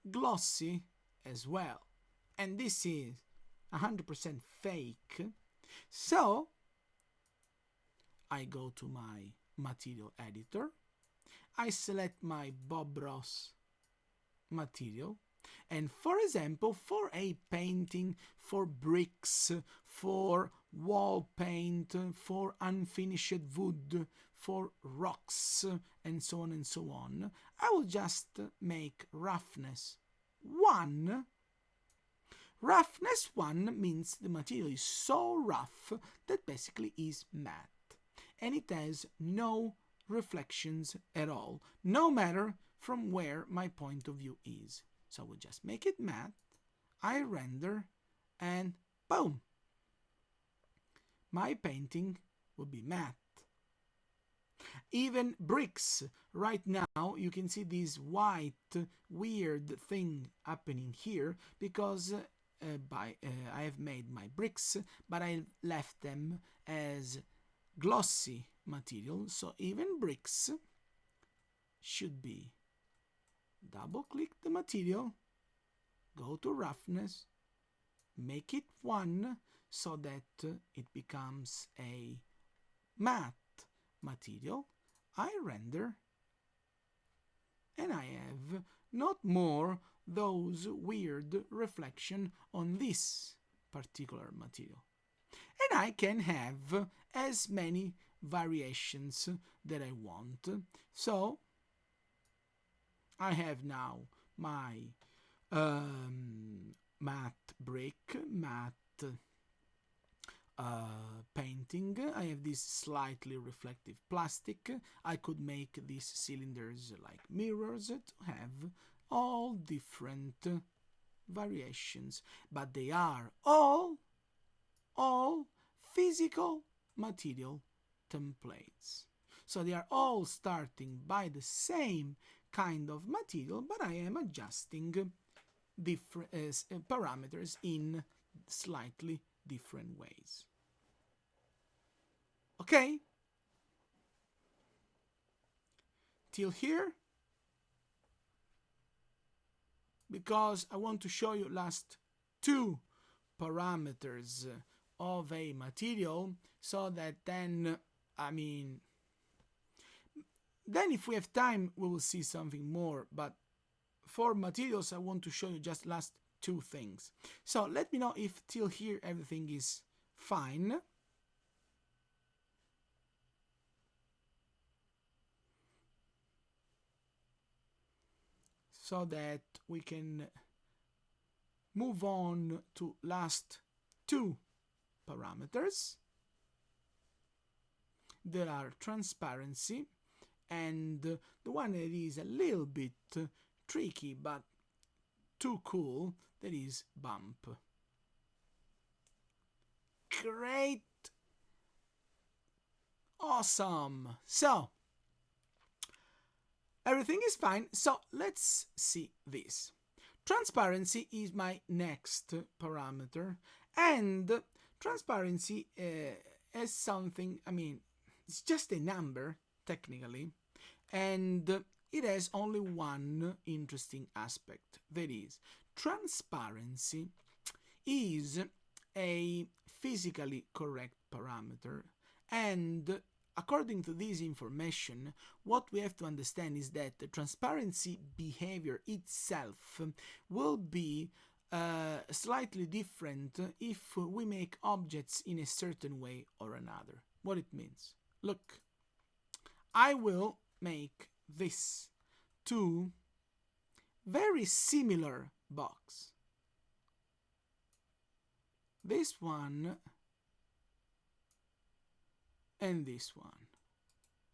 glossy as well. And this is 100% fake. So I go to my material editor, I select my Bob Ross material, And for example, for a painting, for bricks, for wall paint, for unfinished wood, for rocks, and so on and so on, I will just make roughness 1. Roughness 1 means the material is so rough that basically is matte, and it has no reflections at all, no matter from where my point of view is. So we'll just make it matte, I render, and boom! My painting will be matte. Even bricks, right now you can see this white weird thing happening here because I have made my bricks, but I left them as glossy material, so even bricks should be double click the material, go to roughness, make it 1 so that it becomes a matte material, I render, and I have not more those weird reflection on this particular material. And I can have as many variations that I want. So I have now my matte brick, matte painting. I have this slightly reflective plastic. I could make these cylinders like mirrors to have all different variations, but they are all physical material templates. So they are all starting by the same kind of material, but I am adjusting different parameters in slightly different ways. Okay? Till here? Because I want to show you last 2 parameters of a material, so that then if we have time we will see something more, but for materials I want to show you just last 2 things. So let me know if till here everything is fine. So that we can move on to last 2 parameters. There are transparency, and the one that is a little bit tricky but too cool, that is bump. Great! Awesome! So everything is fine, so let's see this. Transparency is my next parameter, and transparency is something, it's just a number, technically, and it has only one interesting aspect. That is, transparency is a physically correct parameter, and according to this information, what we have to understand is that the transparency behavior itself will be slightly different if we make objects in a certain way or another. What it means? Look, I will make this 2 very similar box. This one and this one.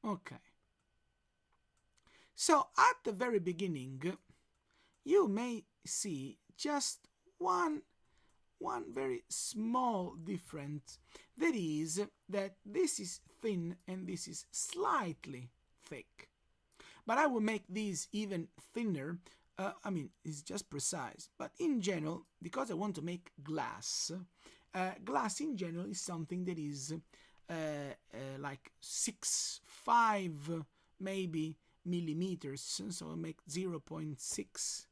Okay. So at the very beginning, you may see just one very small difference. That is that this is thin and this is slightly thick. But I will make these even thinner. It's just precise. But in general, because I want to make glass, glass in general is something that is like 5 maybe millimeters, so I make 0.6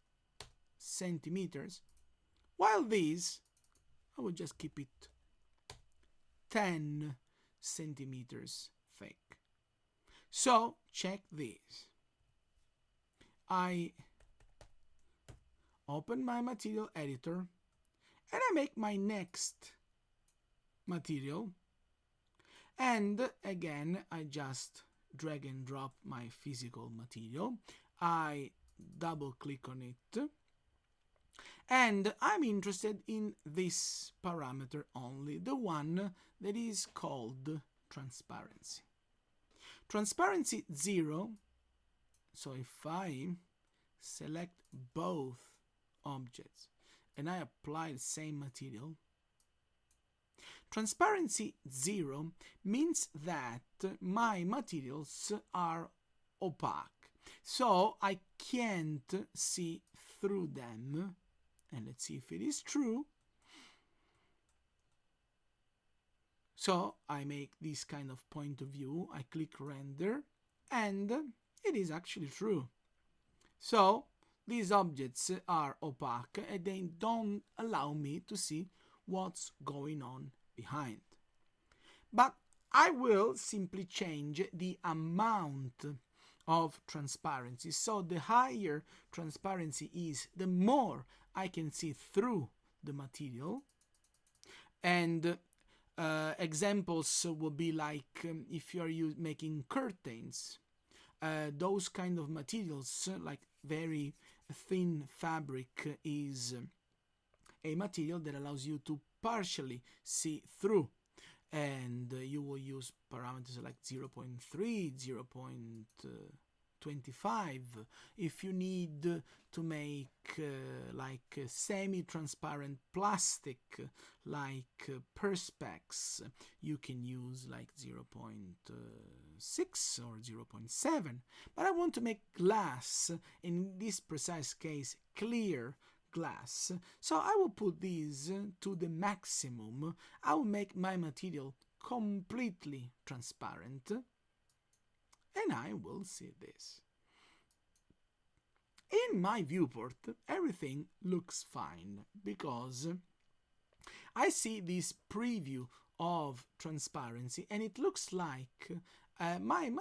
centimeters, while these I will just keep it 10 centimeters thick. So check this. I open my material editor, and I make my next material, and again I just drag and drop my physical material. I double click on it, and I'm interested in this parameter only, the one that is called transparency. Transparency 0, so if I select both objects and I apply the same material, transparency 0 means that my materials are opaque, so I can't see through them. And let's see if it is true. So I make this kind of point of view, I click render, and it is actually true. So these objects are opaque and they don't allow me to see what's going on behind. But I will simply change the amount of transparency. So the higher transparency is, the more I can see through the material. And examples would be like if you are making curtains, those kind of materials, like very thin fabric, is a material that allows you to partially see through, and you will use parameters like 0.3, 0.25 if you need to make like semi-transparent plastic, like perspex. You can use like 0.6 or 0.7, but I want to make glass, in this precise case clear glass, so I will put these to the maximum. I will make my material completely transparent, and I will see this. In my viewport, everything looks fine because I see this preview of transparency, and it looks like my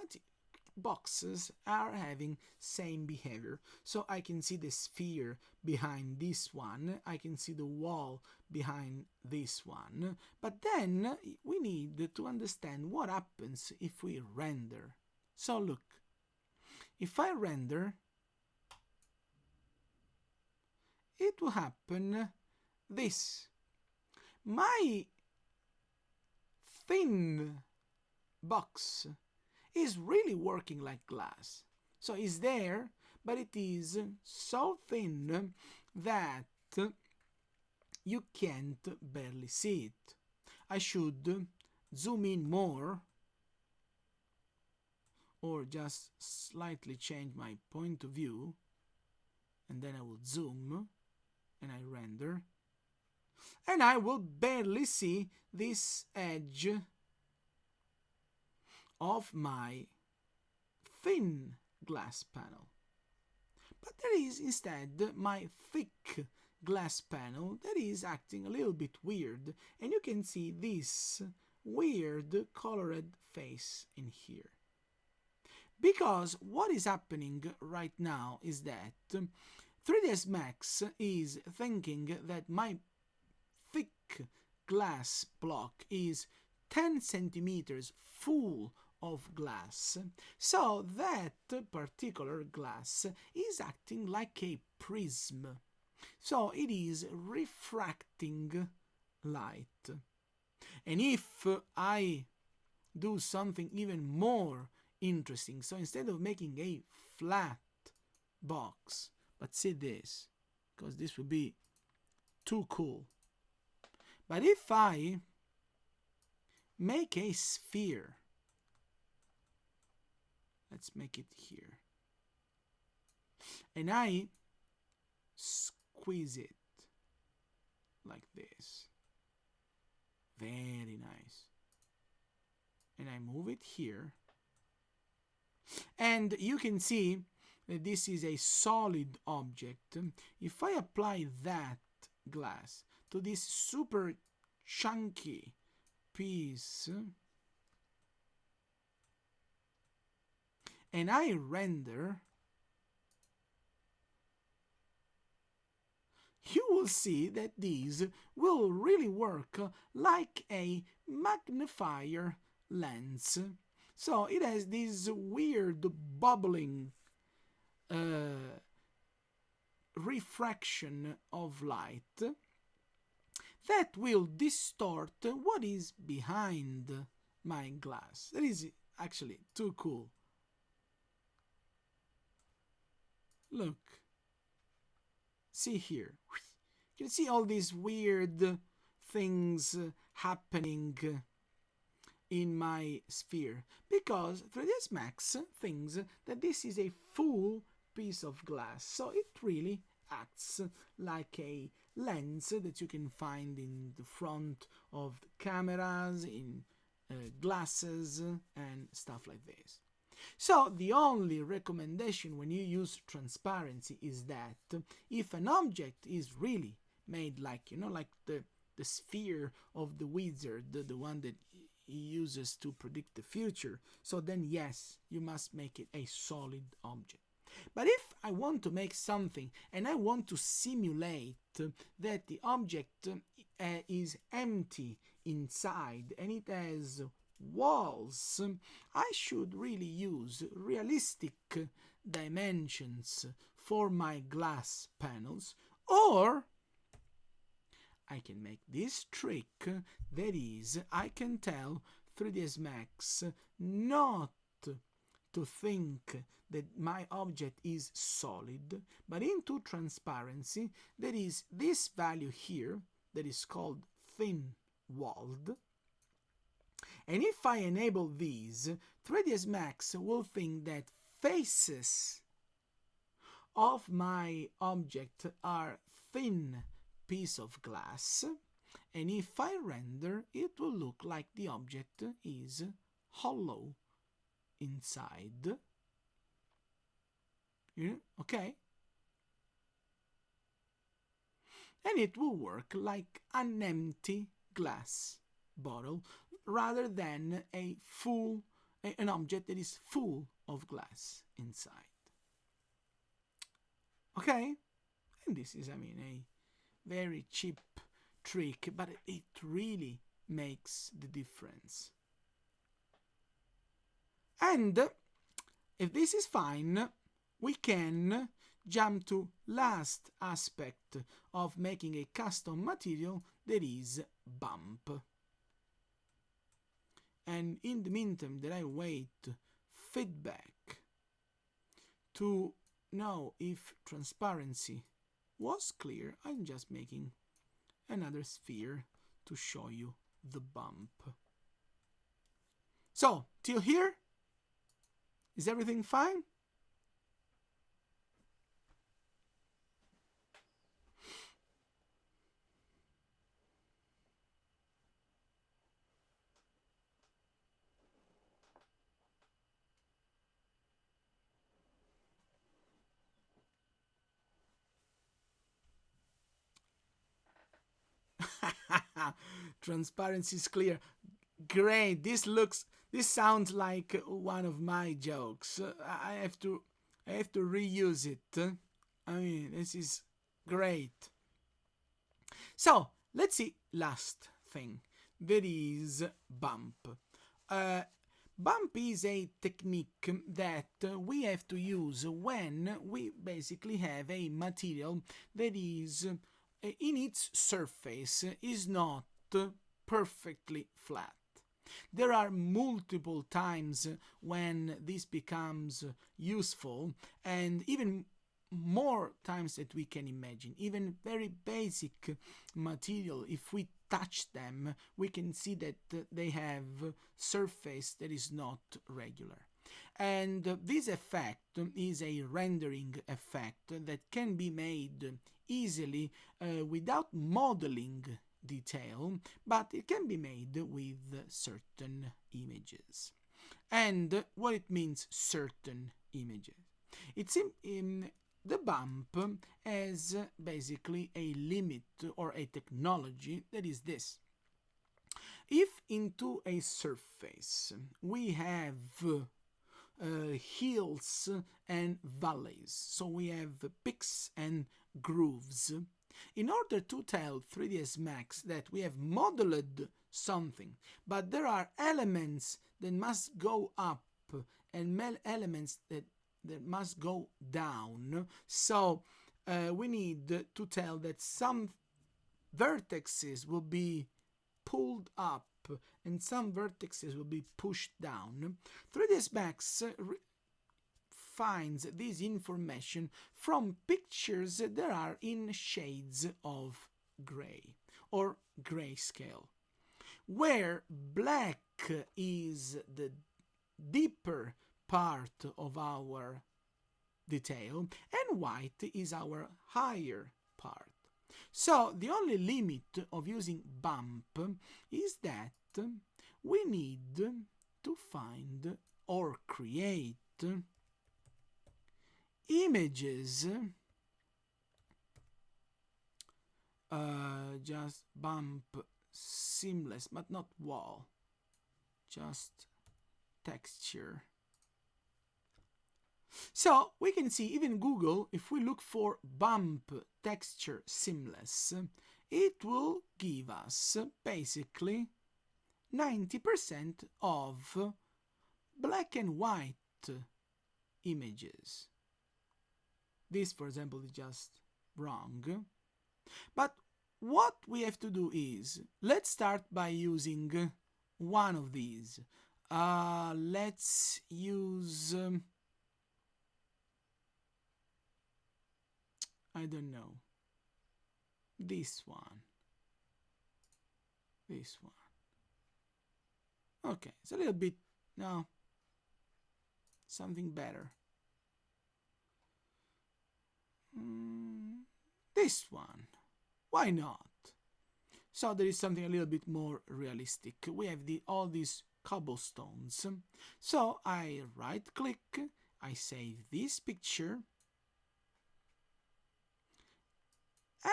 boxes are having same behavior. So I can see the sphere behind this one, I can see the wall behind this one, but then we need to understand what happens if we render. So look, if I render, it will happen this. My thin box is really working like glass. So it's there, but it is so thin that you can't barely see it. I should zoom in more, or just slightly change my point of view, and then I will zoom and I render, and I will barely see this edge of my thin glass panel. But there is instead my thick glass panel that is acting a little bit weird, and you can see this weird colored face in here. Because what is happening right now is that 3ds Max is thinking that my thick glass block is 10 centimeters full of glass, so that particular glass is acting like a prism, so it is refracting light. And if I do something even more interesting, so instead of making a flat box, but see this, because this would be too cool, but if I make a sphere, let's make it here, and I squeeze it like this, very nice, and I move it here, and you can see that this is a solid object. If I apply that glass to this super chunky piece and I render, you will see that these will really work like a magnifier lens. So it has this weird bubbling refraction of light that will distort what is behind my glass. That is actually too cool. Look. See here. You can see all these weird things happening in my sphere because 3ds Max thinks that this is a full piece of glass, so it really acts like a lens that you can find in the front of the cameras, in glasses and stuff like this. So the only recommendation when you use transparency is that if an object is really made like, like the sphere of the wizard, the one that he uses to predict the future, so then yes, you must make it a solid object. But if I want to make something and I want to simulate that the object is empty inside and it has walls, I should really use realistic dimensions for my glass panels, or I can make this trick, that is, I can tell 3ds Max not to think that my object is solid, but into transparency, that is this value here, that is called thin-walled. And if I enable these, 3ds Max will think that faces of my object are thin piece of glass, and if I render, it will look like the object is hollow inside. Okay? And it will work like an empty glass bottle rather than an object that is full of glass inside. Okay? And this is, a very cheap trick, but it really makes the difference. And if this is fine, we can jump to last aspect of making a custom material, that is bump. And in the meantime that I wait feedback to know if transparency was clear, I'm just making another sphere to show you the bump. So, till here, is everything fine? Transparency is clear. Great. This sounds like one of my jokes. I have to reuse it. This is great. So let's see last thing. That is bump. Bump is a technique that we have to use when we basically have a material that is in its surface is not perfectly flat. There are multiple times when this becomes useful, and even more times that we can imagine. Even very basic material, if we touch them, we can see that they have surface that is not regular. And this effect is a rendering effect that can be made easily without modeling detail, but it can be made with certain images. And what it means, certain images? It's the bump has basically a limit or a technology that is this. If into a surface we have hills and valleys, so we have peaks and grooves, In order to tell 3ds Max that we have modeled something, but there are elements that must go up and elements that must go down, so we need to tell that some vertices will be pulled up and some vertices will be pushed down. 3ds Max finds this information from pictures that are in shades of gray or grayscale, where black is the deeper part of our detail and white is our higher part. So the only limit of using bump is that we need to find or create images, just bump seamless, but not wall, just texture. So we can see even Google, if we look for bump texture seamless, it will give us basically 90% of black and white images. This, for example, is just wrong. But what we have to do is, let's start by using one of these. Let's use, I don't know, this one. This one. Okay, it's a little bit, no, something better. This one. Why not? So there is something a little bit more realistic. We have all these cobblestones. So I right click, I save this picture,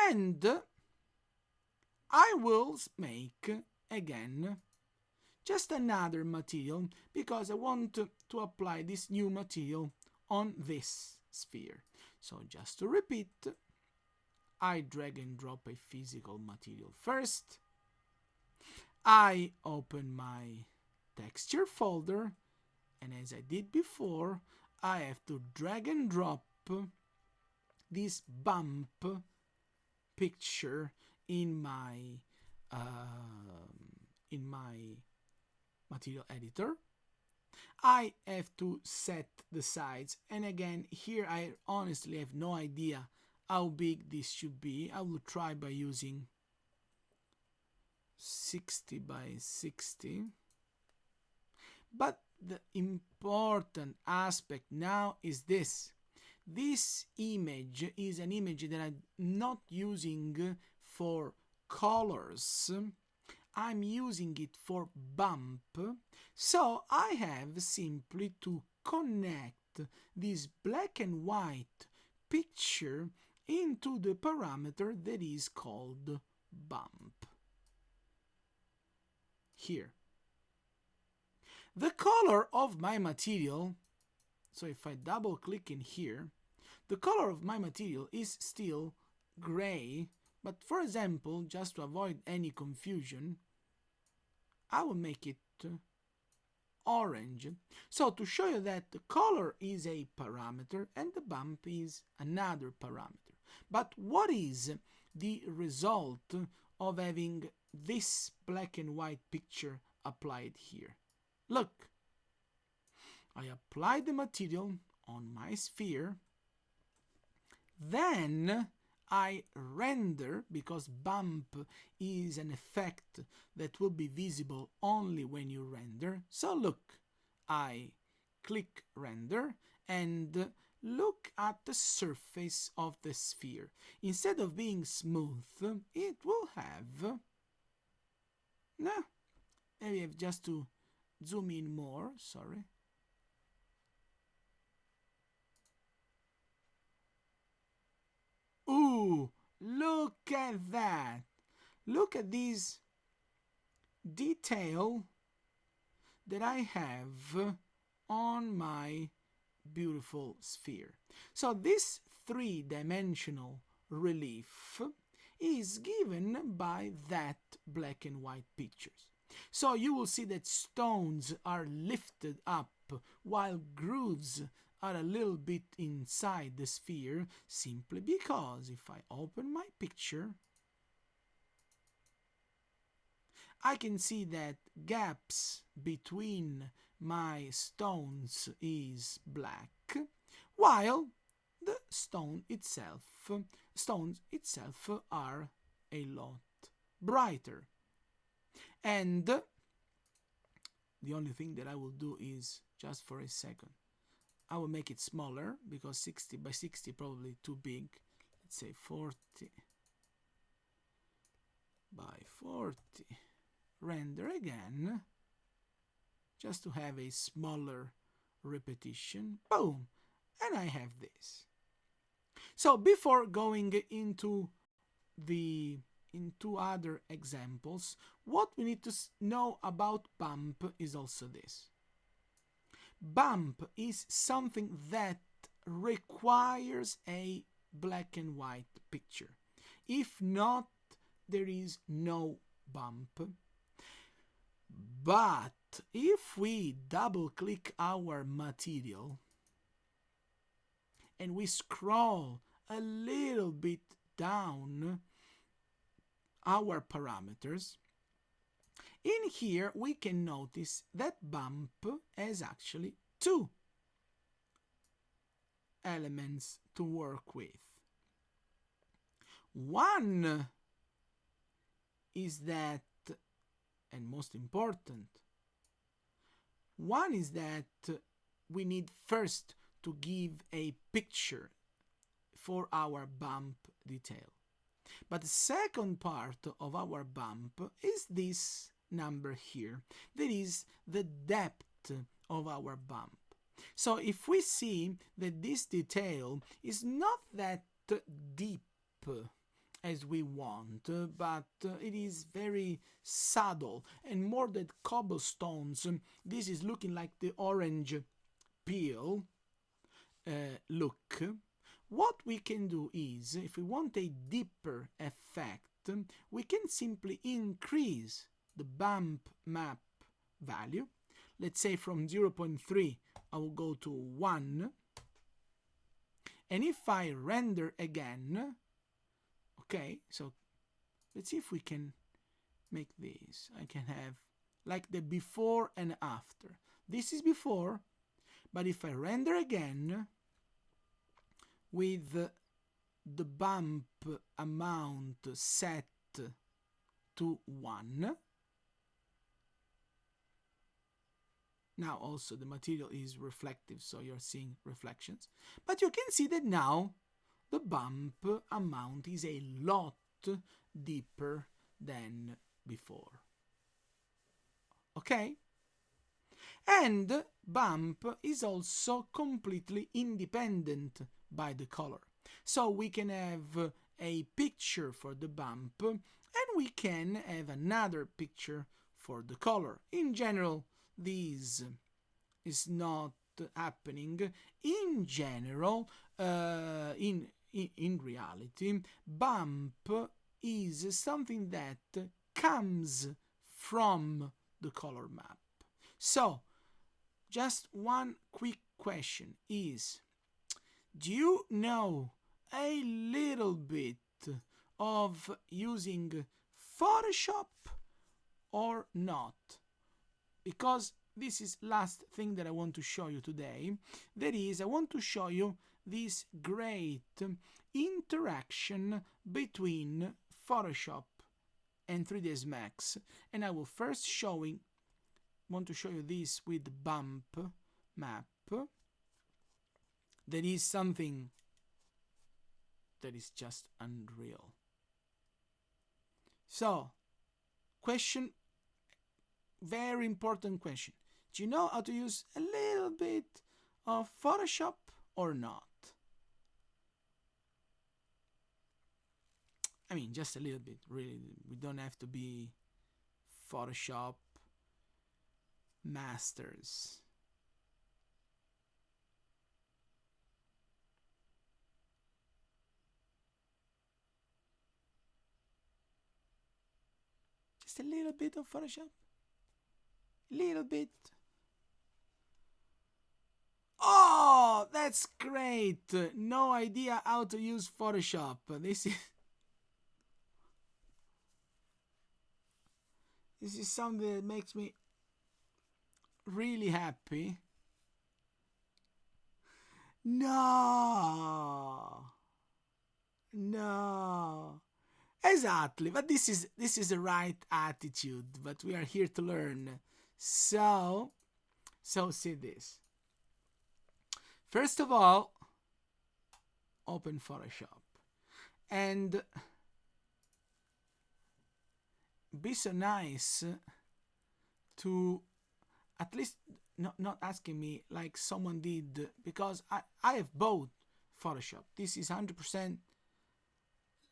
and I will make again just another material because I want to apply this new material on this sphere. So just to repeat, I drag and drop a physical material first. I open my texture folder, and as I did before, I have to drag and drop this bump picture in my material editor. I have to set the size, and again here I honestly have no idea how big this should be. I will try by using 60 by 60. But the important aspect now is this. This image is an image that I'm not using for colors. I'm using it for bump. So I have simply to connect this black and white picture into the parameter that is called bump. Here. The color of my material, so if I double click in here, the color of my material is still gray, but for example, just to avoid any confusion, I will make it orange. So to show you that the color is a parameter and the bump is another parameter. But what is the result of having this black and white picture applied here? Look, I apply the material on my sphere, then I render, because bump is an effect that will be visible only when you render. So look, I click render and look at the surface of the sphere. Instead of being smooth, it will have, maybe I have just to zoom in more, sorry. Ooh, look at that. Look at this detail that I have on my beautiful sphere. So this three-dimensional relief is given by that black and white pictures. So you will see that stones are lifted up while grooves are a little bit inside the sphere, simply because if I open my picture, I can see that gaps between my stones is black, while the stones itself are a lot brighter. And the only thing that I will do is, just for a second, I will make it smaller, because 60 by 60 probably too big. Let's say 40 by 40. Render again, just to have a smaller repetition. Boom! And I have this. So before going into other examples, what we need to know about bump is also this. Bump is something that requires a black and white picture. If not, there is no bump. But if we double click our material and we scroll a little bit down our parameters, in here we can notice that bump has actually two elements to work with. One is that, and most important, one is that we need first to give a picture for our bump detail. But the second part of our bump is this number here. That is the depth of our bump. So if we see that this detail is not that deep as we want, but it is very subtle and more than cobblestones, this is looking like the orange peel look. What we can do is, if we want a deeper effect, we can simply increase the bump map value. Let's say from 0.3 I will go to 1, and if I render again, okay, so let's see if we can make this. I can have like the before and after. This is before, but if I render again with the bump amount set to 1, now also the material is reflective, so you're seeing reflections, but you can see that now the bump amount is a lot deeper than before. Okay? And bump is also completely independent by the color. So we can have a picture for the bump and we can have another picture for the color. In general, this is not happening. In general, in reality, bump is something that comes from the color map. So, just one quick question is, do you know a little bit of using Photoshop or not? Because this is last thing that I want to show you today. That is, I want to show you this great interaction between Photoshop and 3ds Max, and I will first want to show you this with the bump map. That is something that is just unreal. So, question, very important question. Do you know how to use a little bit of Photoshop or not? I mean, just a little bit, really. We don't have to be Photoshop masters. Just a little bit of Photoshop. Little bit. Oh, that's great. No idea how to use Photoshop. This is something that makes me really happy. No. No. Exactly, but this is the right attitude, but we are here to learn. So see this. First of all, open Photoshop and be so nice to at least not asking me like someone did, because I have bought Photoshop. This is 100%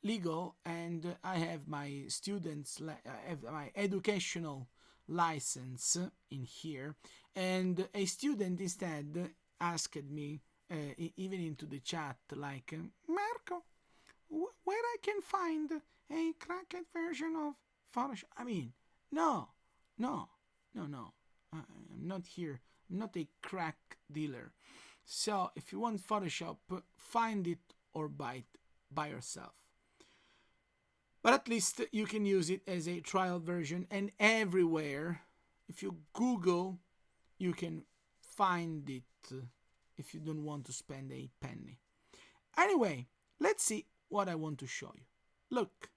legal, and I have my students, I have my educational license in here. And a student instead asked me, even into the chat, like, Marco, where I can find a cracked version of Photoshop? I mean, no. I'm not here. I'm not a crack dealer. So if you want Photoshop, find it or buy it by yourself. But at least you can use it as a trial version, and everywhere, if you Google, you can find it if you don't want to spend a penny. Anyway, let's see what I want to show you. Look,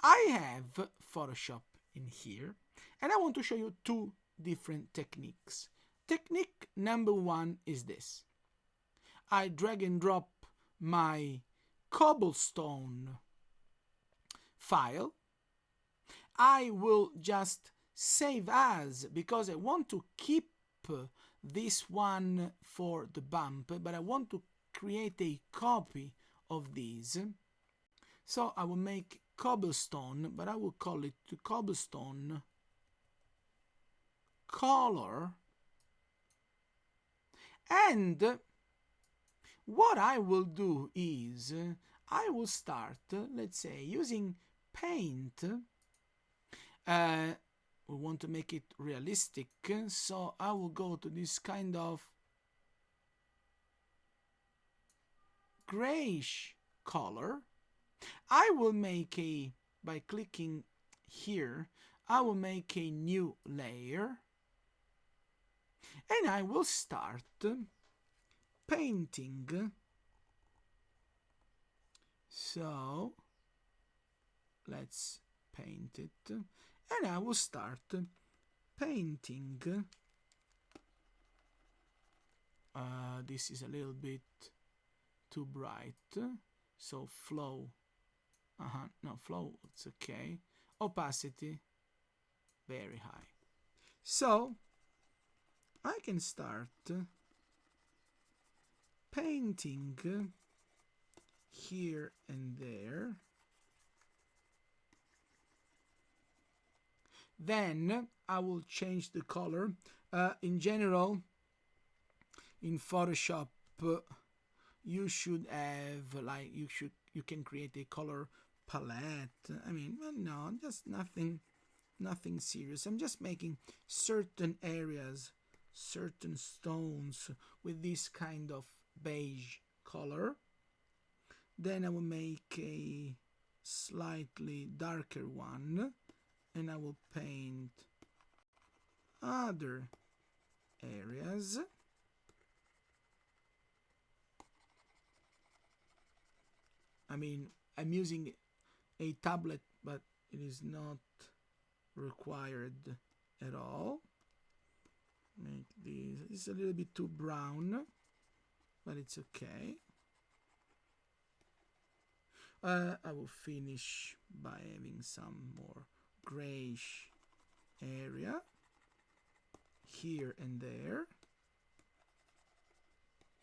I have Photoshop in here, and I want to show you two different techniques. Technique number one is this. I drag and drop my cobblestone file. I will just save as, because I want to keep this one for the bump, but I want to create a copy of these. So I will make cobblestone, but I will call it cobblestone color. And what I will do is I will start, let's say, using paint. We want to make it realistic, so I will go to this kind of grayish color. I will make by clicking here, I will make a new layer, and I will start painting. So let's paint it, and I will start painting. This is a little bit too bright, so flow, flow, it's okay. Opacity, very high. So I can start painting here and there. Then I will change the color. In general, in Photoshop, you should have you can create a color palette. I mean, well, no, just nothing serious. I'm just making certain areas, certain stones with this kind of beige color. Then I will make a slightly darker one, and I will paint other areas. I mean, I'm using a tablet, but it is not required at all. Make this, it's a little bit too brown, but it's okay. I will finish by having some more grayish area here and there.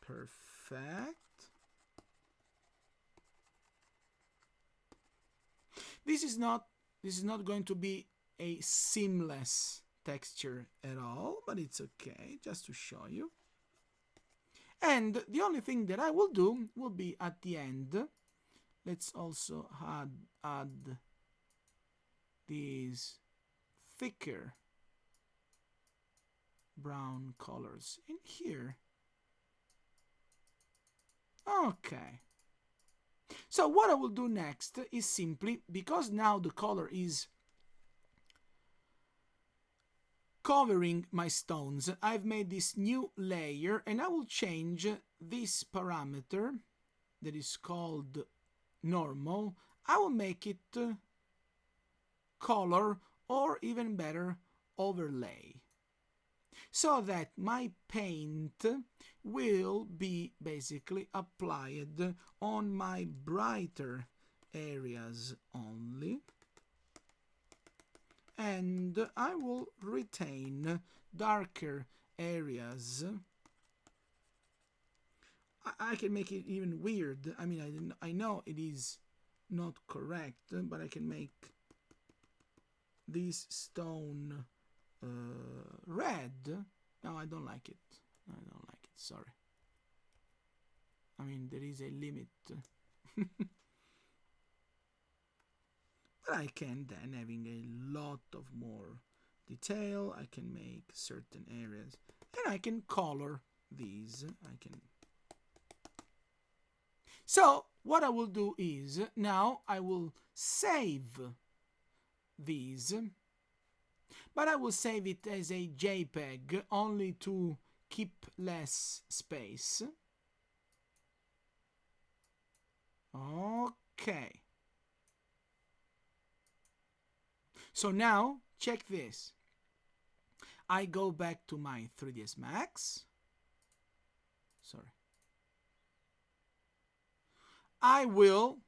Perfect. This is not going to be a seamless texture at all, but it's okay, just to show you. And the only thing that I will do will be at the end. Let's also add these thicker brown colors in here. Okay. So what I will do next is simply, because now the color is covering my stones, I've made this new layer, and I will change this parameter that is called normal. I will make it color, or even better, overlay, so that my paint will be basically applied on my brighter areas only, and I will retain darker areas. I can make it even weird. I mean, I know it is not correct, but I can make this stone red. No, I don't like it. I don't like it, sorry. I mean, there is a limit. But I can then, having a lot of more detail, I can make certain areas, and I can color these. So what I will do is, now I will save these, but I will save it as a JPEG only to keep less space. Okay. So now, check this. I go back to my 3ds Max. Sorry. I will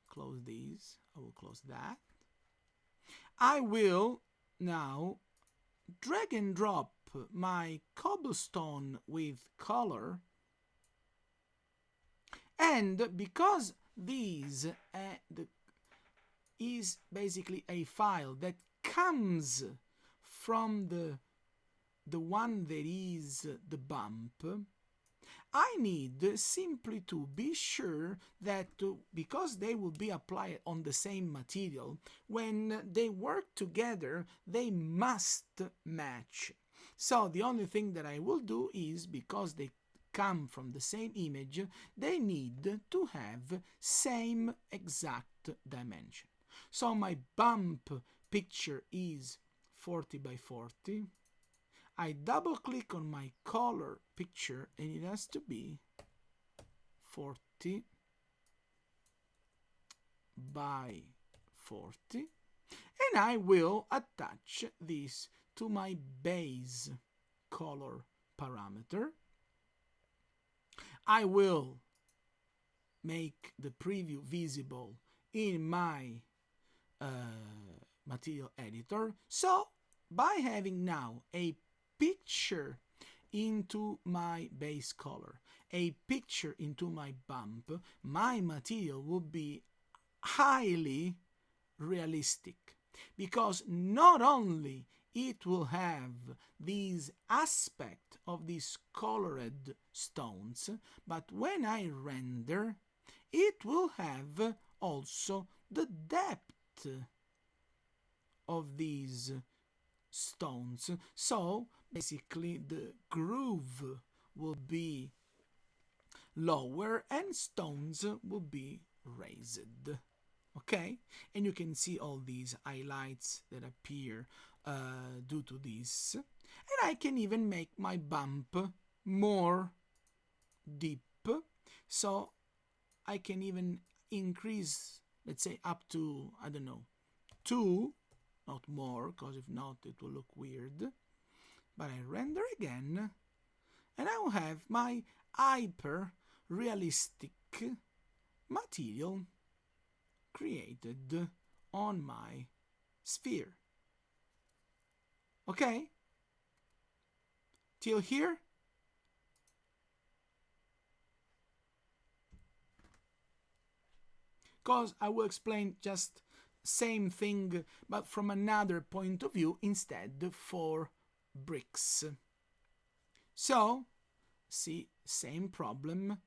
close these. I will close that. I will now drag and drop my cobblestone with color, and because these is basically a file that comes from the one that is the bump, I need simply to be sure that because they will be applied on the same material, when they work together, they must match. So the only thing that I will do is, because they come from the same image, they need to have same exact dimension. So my bump picture is 40 by 40. I double click on my color picture, and it has to be 40 by 40, and I will attach this to my base color parameter. I will make the preview visible in my material editor. So by having now a picture into my base color, a picture into my bump, my material will be highly realistic, because not only it will have these aspect of these colored stones, but when I render, it will have also the depth of these stones. So basically the groove will be lower and stones will be raised. Okay, and you can see all these highlights that appear due to this, and I can even make my bump more deep, so I can even increase, let's say, up to, I don't know, 2, not more, because if not it will look weird. But I render again, and I will have my hyper realistic material created on my sphere. Okay? Till here? Because I will explain just same thing, but from another point of view instead for bricks. So, see, same problem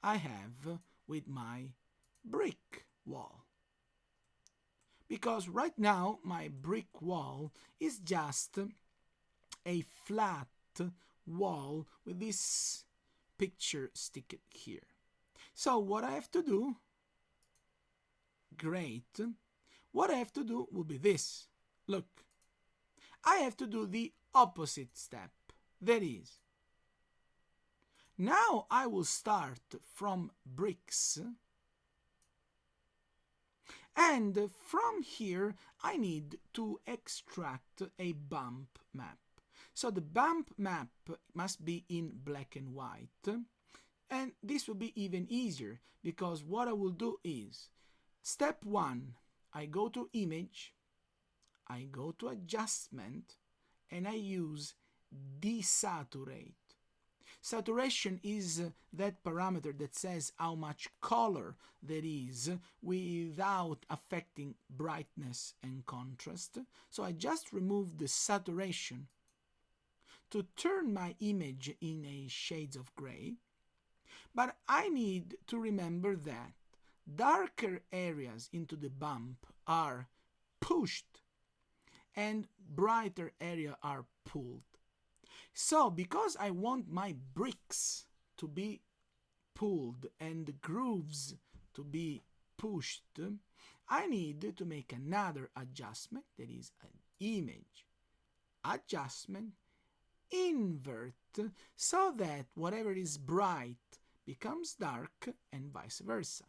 I have with my brick wall. because right now my brick wall is just a flat wall with this picture stick here. So what I have to do, great, what I have to do will be this. Look, I have to do the opposite step. That is, now I will start from bricks, and from here I need to extract a bump map. So the bump map must be in black and white, and this will be even easier because what I will do is, step 1, I go to image, I go to adjustment, and I use desaturate. Saturation is that parameter that says how much color there is without affecting brightness and contrast. So I just remove the saturation to turn my image in a shades of gray. But I need to remember that darker areas into the bump are pushed and brighter areas are pulled. So because I want my bricks to be pulled and the grooves to be pushed, I need to make another adjustment, that is an image adjustment, invert, so that whatever is bright becomes dark and vice versa.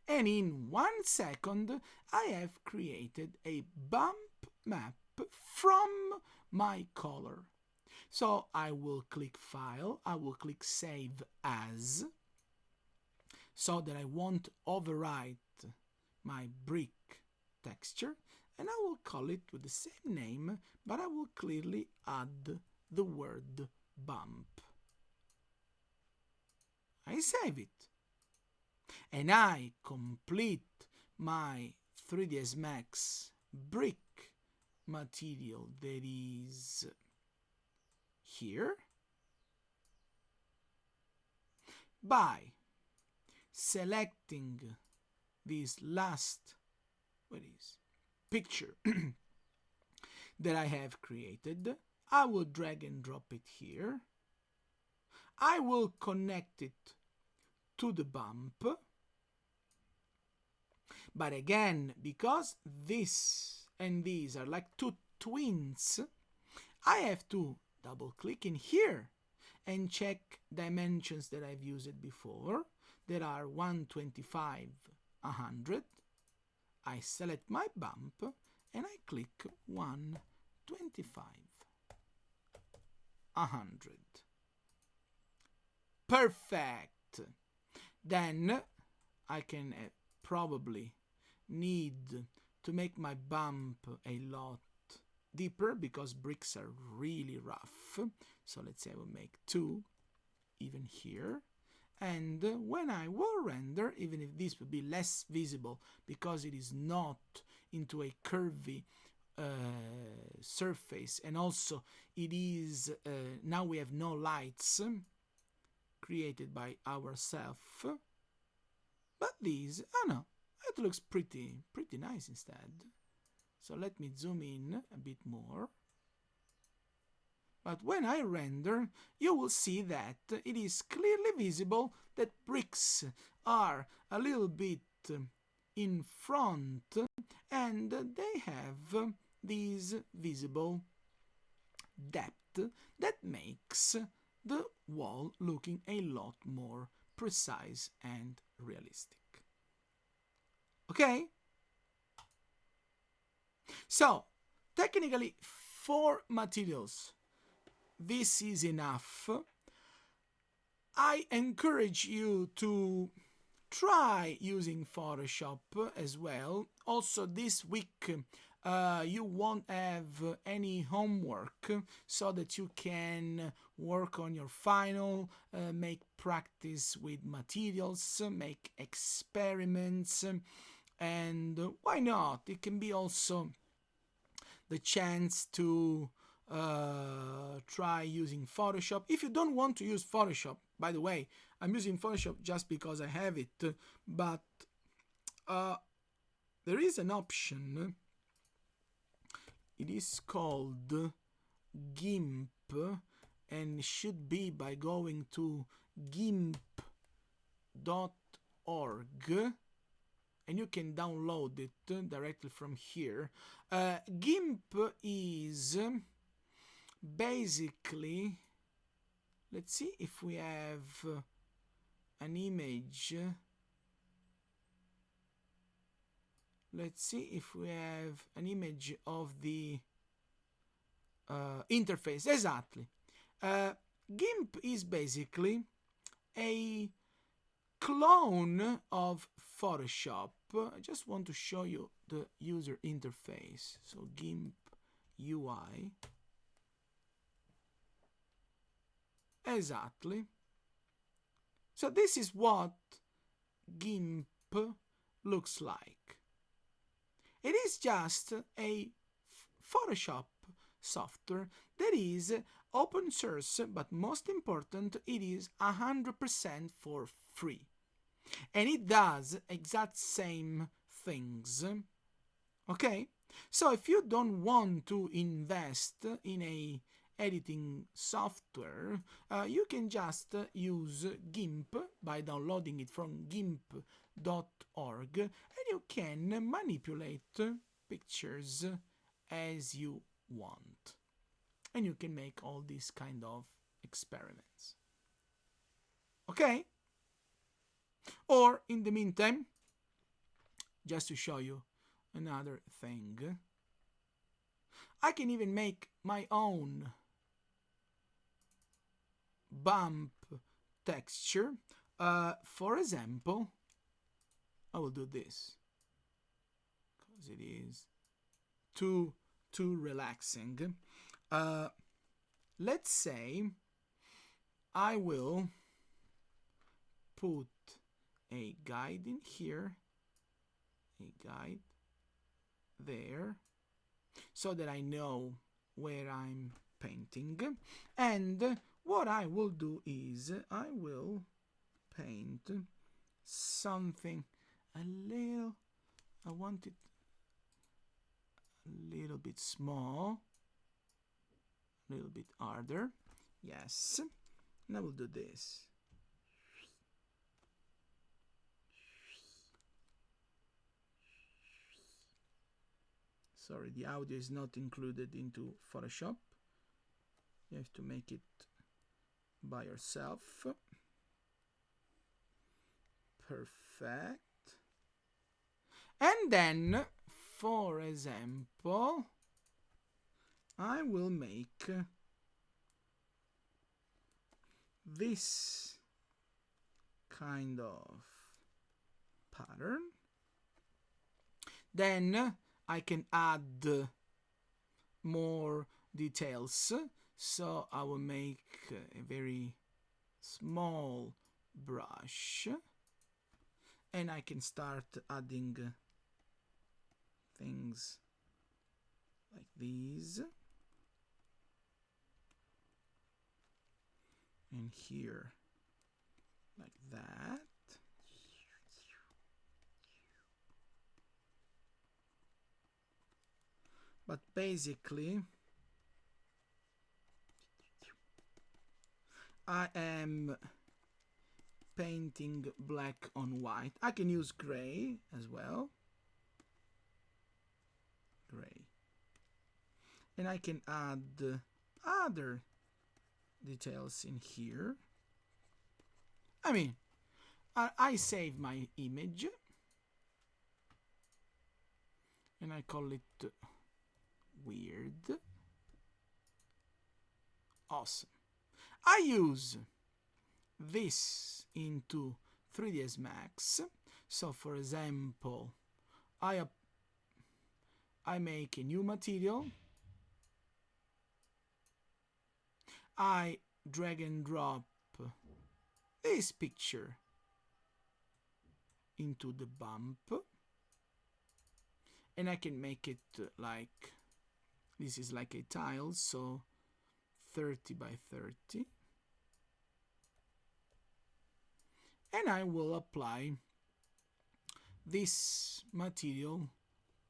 And in 1 second I have created a bump map from my color. So I will click File, I will click Save As, so that I won't overwrite my brick texture, and I will call it with the same name, but I will clearly add the word bump. I save it, and I complete my 3ds Max brick material that is here by selecting this last picture that I have created. I will drag and drop it here. I will connect it to the bump, but again, because this and these are like two twins, I have to double click in here and check dimensions that I've used before. There are 125, 100. I select my bump and I click 125, 100. Perfect. Then I can probably need to make my bump a lot deeper because bricks are really rough. So let's say I will make 2 even here. And when I will render, even if this will be less visible because it is not into a curvy surface, and also it is now we have no lights created by ourselves, but these, oh no, it looks pretty nice instead. So let me zoom in a bit more. But when I render, you will see that it is clearly visible that bricks are a little bit in front and they have this visible depth that makes the wall looking a lot more precise and realistic. Okay? So, technically, 4 materials. This is enough. I encourage you to try using Photoshop as well. Also, this week you won't have any homework, so that you can work on your final, make practice with materials, make experiments, and why not? It can be also the chance to try using Photoshop. If you don't want to use Photoshop, by the way, I'm using Photoshop just because I have it, but there is an option. It is called GIMP and should be by going to gimp.org, and you can download it directly from here. GIMP is basically, let's see if we have an image. Let's see if we have an image of the interface. Exactly. GIMP is basically a clone of Photoshop. I just want to show you the user interface. So GIMP UI. Exactly. So this is what GIMP looks like. It is just a Photoshop software that is open source, but most important, it is 100% for free. And it does exact same things. Okay? So if you don't want to invest in a editing software, you can just use GIMP by downloading it from gimp.org, and you can manipulate pictures as you want. And you can make all these kind of experiments. Okay? Or in the meantime, just to show you another thing, I can even make my own bump texture. For example, I will do this because it is too relaxing. Let's say I will put a guide in here, a guide there, so that I know where I'm painting. And what I will do is I will paint something a little, I want it a little bit small, a little bit harder. Yes. And I will do this. Sorry, the audio is not included into Photoshop. You have to make it by yourself. Perfect. And then, for example, I will make this kind of pattern. Then I can add more details. So I will make a very small brush, and I can start adding things like these, and here like that. But basically, I am painting black on white. I can use gray as well. Gray. And I can add other details in here. I mean, I save my image and I call it weird. Awesome. I use this into 3ds Max. So for example, I make a new material. I drag and drop this picture into the bump, and I can make it like, this is like a tile, so 30 by 30. And I will apply this material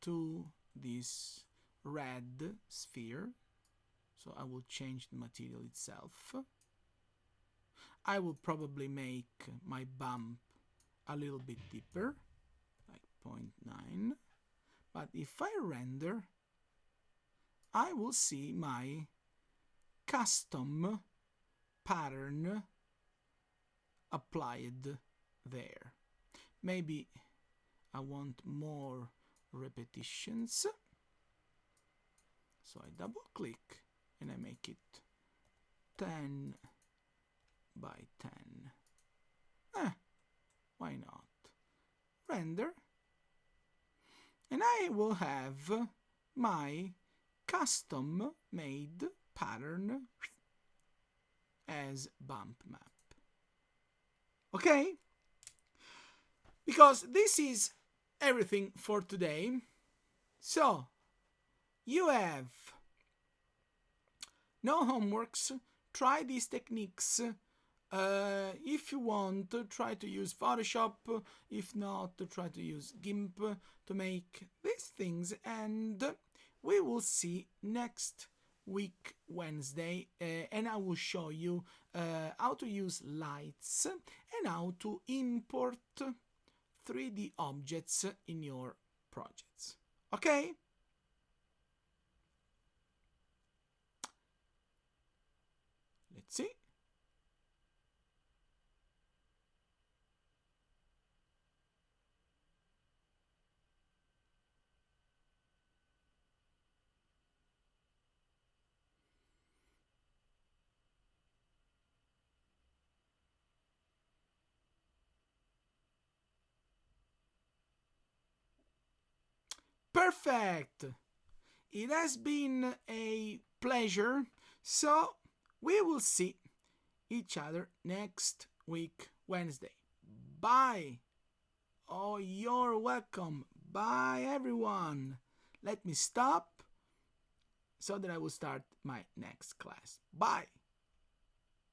to this red sphere. So I will change the material itself. I will probably make my bump a little bit deeper, like 0.9. But if I render, I will see my custom pattern applied there. Maybe I want more repetitions. So I double click and I make it 10 by 10. Why not? Render. And I will have my custom made pattern as bump map. Okay? Because this is everything for today. So, you have no homeworks. Try these techniques. If you want, try to use Photoshop. If not, try to use GIMP to make these things. And we will see next week, Wednesday, and I will show you how to use lights and how to import 3D objects in your projects. Okay? Let's see. Perfect! It has been a pleasure. So, we will see each other next week, Wednesday. Bye! Oh, you're welcome. Bye, everyone. Let me stop so that I will start my next class. Bye!